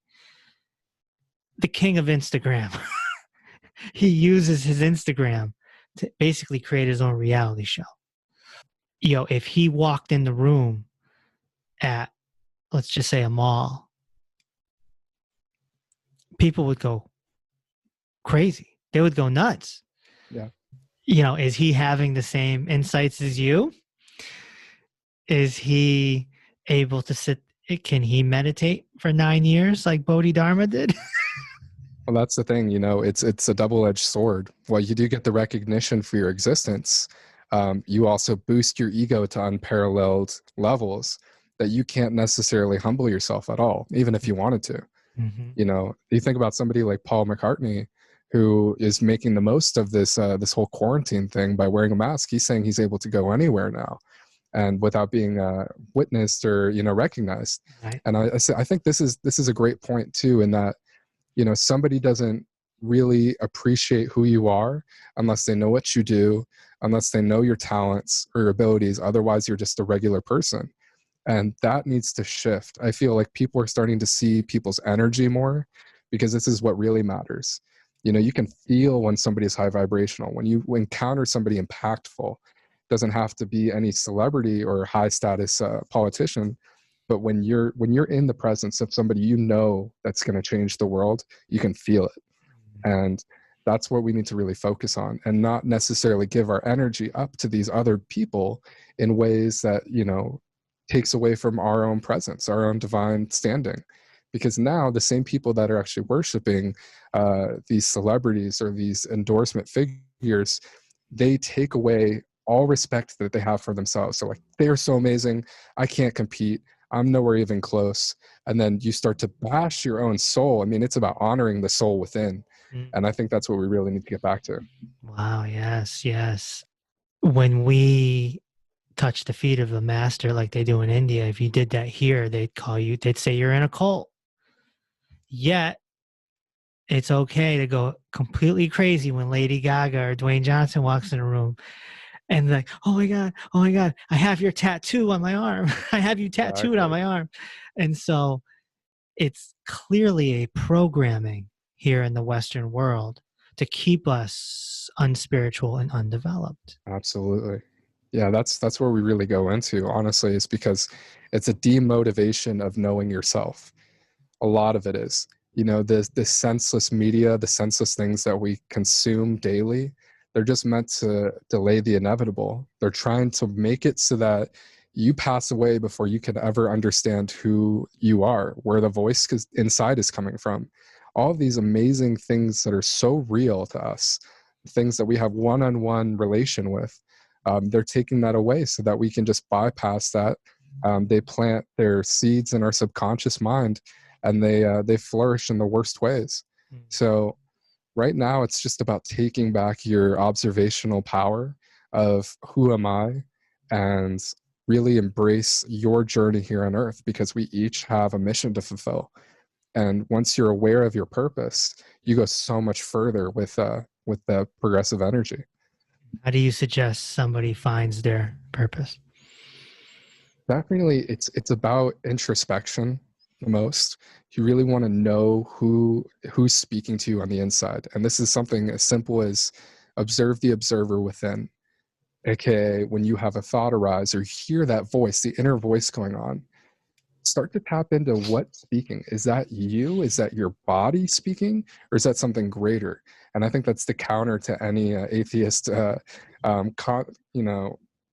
the king of Instagram. He uses his Instagram to basically create his own reality show. If he walked in the room at, let's just say, a mall, people would go crazy. They would go nuts. Yeah. Is he having the same insights as you? Is he able to sit? Can he meditate for 9 years like Bodhidharma did? Well, that's the thing, it's a double-edged sword. While you do get the recognition for your existence, you also boost your ego to unparalleled levels that you can't necessarily humble yourself at all, even if you wanted to. Mm-hmm. You think about somebody like Paul McCartney, who is making the most of this whole quarantine thing by wearing a mask. He's saying he's able to go anywhere now, and without being witnessed or recognized. Right. And I think this is a great point too, in that somebody doesn't really appreciate who you are unless they know what you do, unless they know your talents or your abilities. Otherwise, you're just a regular person. And that needs to shift. I feel like people are starting to see people's energy more, because this is what really matters. You can feel when somebody is high vibrational. When you encounter somebody impactful, doesn't have to be any celebrity or high status politician, but when you're in the presence of somebody that's going to change the world, you can feel it. And that's what we need to really focus on, and not necessarily give our energy up to these other people in ways that takes away from our own presence, our own divine standing. Because now the same people that are actually worshiping these celebrities or these endorsement figures, they take away all respect that they have for themselves. So like, they're so amazing, I can't compete, I'm nowhere even close. And then you start to bash your own soul. I mean, it's about honoring the soul within. And I think that's what we really need to get back to. Wow. Yes. Yes. When we touch the feet of the master like they do in India, if you did that here, they'd say you're in a cult. Yet it's okay to go completely crazy when Lady Gaga or Dwayne Johnson walks in a room and like, oh my God, I have your tattoo on my arm. I have you tattooed on my arm. And so it's clearly a programming here in the Western world to keep us unspiritual and undeveloped. Absolutely. Yeah, that's where we really go into, honestly, is because it's a demotivation of knowing yourself. A lot of it is, this senseless media, the senseless things that we consume daily, they're just meant to delay the inevitable. They're trying to make it so that you pass away before you can ever understand who you are, where the voice inside is coming from. All of these amazing things that are so real to us, things that we have one-on-one relation with, they're taking that away so that we can just bypass that. They plant their seeds in our subconscious mind, and they flourish in the worst ways. So right now, it's just about taking back your observational power of who am I, and really embrace your journey here on earth, because we each have a mission to fulfill. And once you're aware of your purpose, you go so much further with the progressive energy. How do you suggest somebody finds their purpose? Definitely, it's about introspection the most. You really want to know who's speaking to you on the inside. And this is something as simple as observe the observer within. AKA, when you have a thought arise or hear that voice, the inner voice going on, start to tap into what's speaking. Is that you? Is that your body speaking? Or is that something greater? And I think that's the counter to any atheist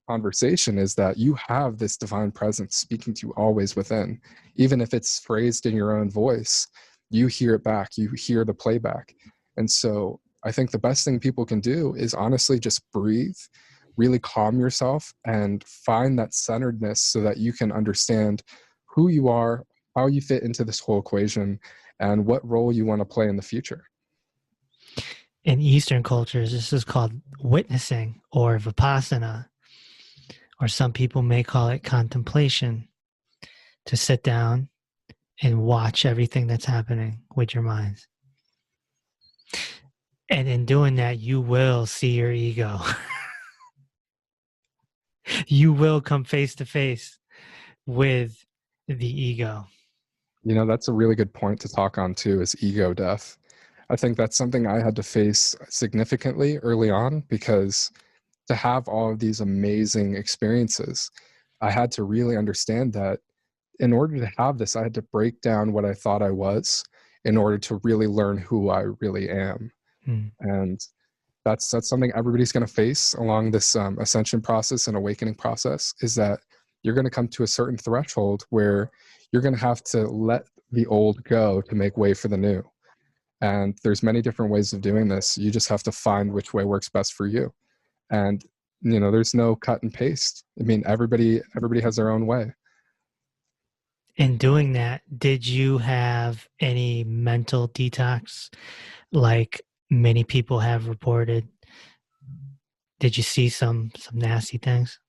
conversation, is that you have this divine presence speaking to you always within. Even if it's phrased in your own voice, you hear it back, you hear the playback. And so I think the best thing people can do is honestly just breathe, really calm yourself, and find that centeredness so that you can understand who you are, how you fit into this whole equation, and what role you want to play in the future. In Eastern cultures, this is called witnessing or vipassana, or some people may call it contemplation, to sit down and watch everything that's happening with your minds. And in doing that, you will see your ego. You will come face to face with the ego. That's a really good point to talk on too, is ego death. I think that's something I had to face significantly early on, because to have all of these amazing experiences, I had to really understand that in order to have this, I had to break down what I thought I was in order to really learn who I really am. Hmm. And that's something everybody's going to face along this ascension process and awakening process, is that you're going to come to a certain threshold where you're going to have to let the old go to make way for the new. And there's many different ways of doing this. You just have to find which way works best for you. And there's no cut and paste. I mean, everybody has their own way. In doing that, did you have any mental detox like many people have reported? Did you see some nasty things?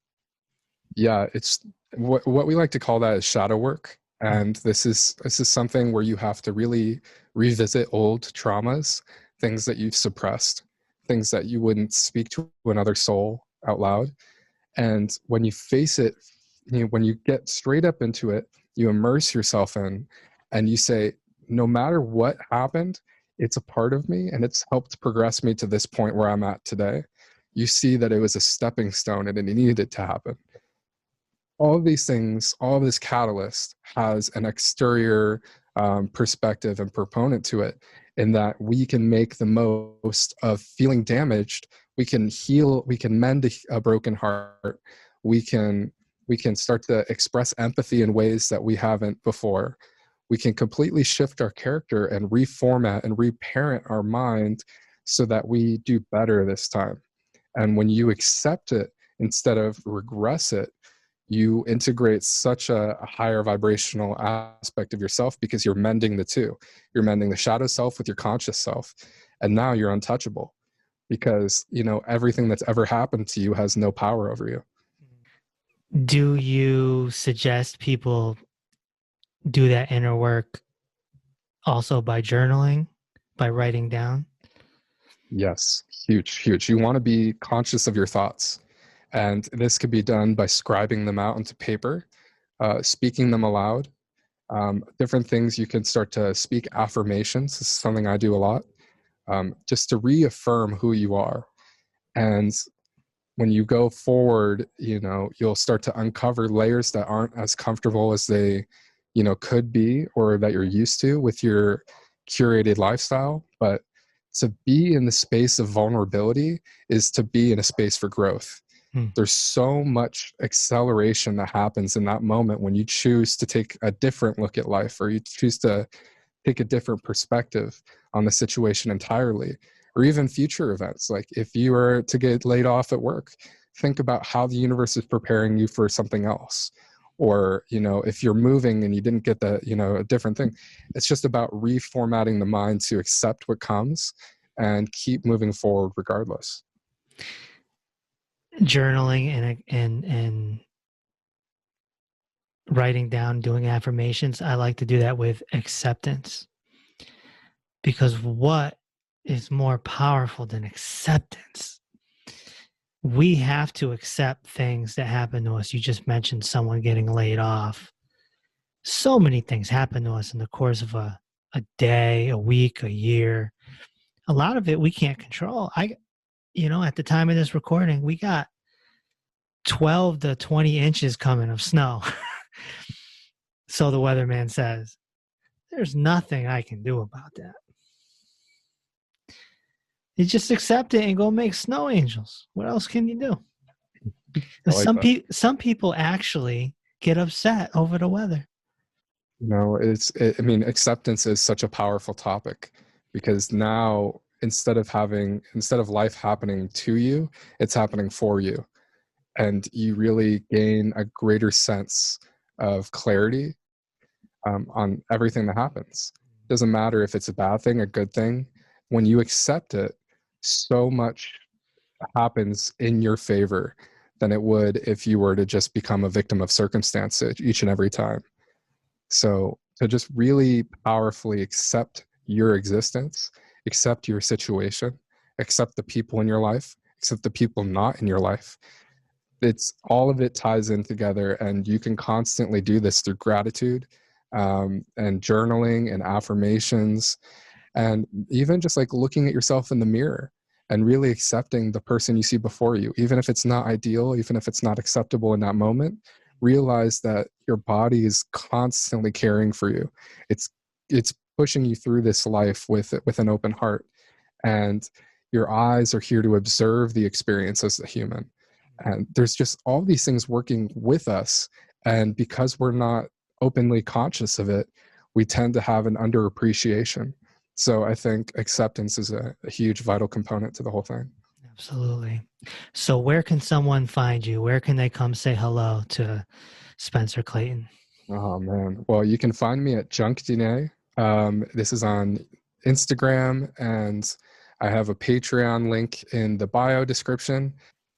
Yeah, it's what we like to call that is shadow work. And this is something where you have to really revisit old traumas, things that you've suppressed, things that you wouldn't speak to another soul out loud. And when you face it, when you get straight up into it, you immerse yourself in, and you say, no matter what happened, it's a part of me, and it's helped progress me to this point where I'm at today. You see that it was a stepping stone and it needed to happen. All of these things, all of this catalyst has an exterior perspective and proponent to it, in that we can make the most of feeling damaged. We can heal, we can mend a broken heart. We can start to express empathy in ways that we haven't before. We can completely shift our character and reformat and reparent our mind so that we do better this time. And when you accept it instead of regress it, you integrate such a higher vibrational aspect of yourself, because you're mending the two. You're mending the shadow self with your conscious self. And now you're untouchable, because, everything that's ever happened to you has no power over you. Do you suggest people do that inner work also by journaling, by writing down? Yes, huge, huge. You want to be conscious of your thoughts. And this could be done by scribing them out into paper, speaking them aloud. Different things, you can start to speak affirmations. This is something I do a lot, just to reaffirm who you are. And when you go forward, you'll start to uncover layers that aren't as comfortable as they, could be, or that you're used to with your curated lifestyle. But to be in the space of vulnerability is to be in a space for growth. Hmm. There's so much acceleration that happens in that moment when you choose to take a different look at life, or you choose to take a different perspective on the situation entirely, or even future events. Like if you were to get laid off at work, think about how the universe is preparing you for something else. Or, if you're moving and you didn't get a different thing. It's just about reformatting the mind to accept what comes and keep moving forward regardless. Journaling and writing down, doing affirmations. I like to do that with acceptance, because what is more powerful than acceptance? We have to accept things that happen to us. You just mentioned someone getting laid off. So many things happen to us in the course of a day, a week, a year. A lot of it we can't control. At the time of this recording, we got 12 to 20 inches coming of snow. So the weatherman says. There's nothing I can do about that. You just accept it and go make snow angels. What else can you do? I like that. Some people actually get upset over the weather. I mean, acceptance is such a powerful topic, because now instead of life happening to you, it's happening for you. And you really gain a greater sense of clarity on everything that happens. Doesn't matter if it's a bad thing, a good thing. When you accept it, so much happens in your favor than it would if you were to just become a victim of circumstance each and every time. So to just really powerfully accept your existence, accept your situation, accept the people in your life, accept the people not in your life. It's all of it ties in together, and you can constantly do this through gratitude and journaling and affirmations, and even just like looking at yourself in the mirror and really accepting the person you see before you, even if it's not ideal, even if it's not acceptable in that moment. Realize that your body is constantly caring for you. It's pushing you through this life with an open heart, and your eyes are here to observe the experience as a human. And there's just all these things working with us, and because we're not openly conscious of it, we tend to have an underappreciation. So I think acceptance is a huge vital component to the whole thing. Absolutely. So where can someone find you? Where can they come say hello to Spencer Clayton? Oh man. Well, you can find me at Junk DNA. This is on Instagram, and I have a Patreon link in the bio description.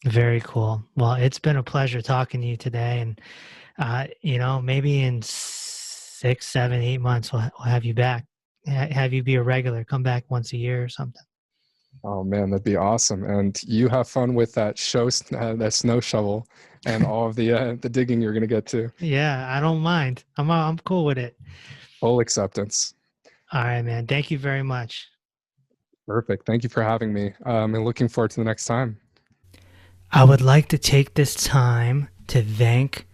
Very cool. Well, it's been a pleasure talking to you today. And, maybe in 6, 7, 8 months, we'll have you back. Have you be a regular, come back once a year or something. Oh man, that'd be awesome. And you have fun with that that snow shovel, and all of the digging you're gonna get to. Yeah, I don't mind. I'm cool with it. Full acceptance. All right, man. Thank you very much. Perfect. Thank you for having me. And looking forward to the next time. I would like to take this time to thank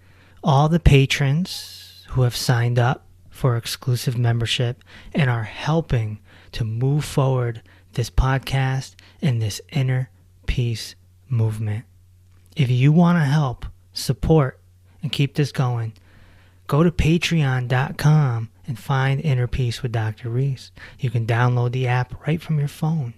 all the patrons who have signed up for exclusive membership and are helping to move forward this podcast and this inner peace movement. If you want to help, support, and keep this going, go to patreon.com and find Inner Peace with Dr. Reese. You can download the app right from your phone.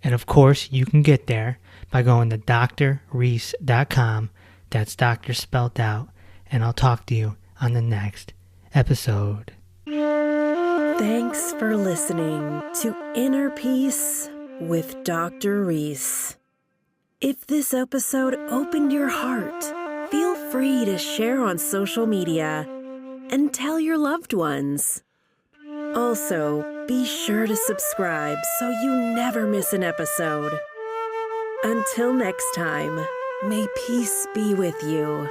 And of course, you can get there by going to drreese.com. That's doctor spelled out. And I'll talk to you on the next episode. Thanks for listening to Inner Peace with Dr. Reese. If this episode opened your heart, feel free to share on social media and tell your loved ones. Also, be sure to subscribe so you never miss an episode. Until next time, may peace be with you.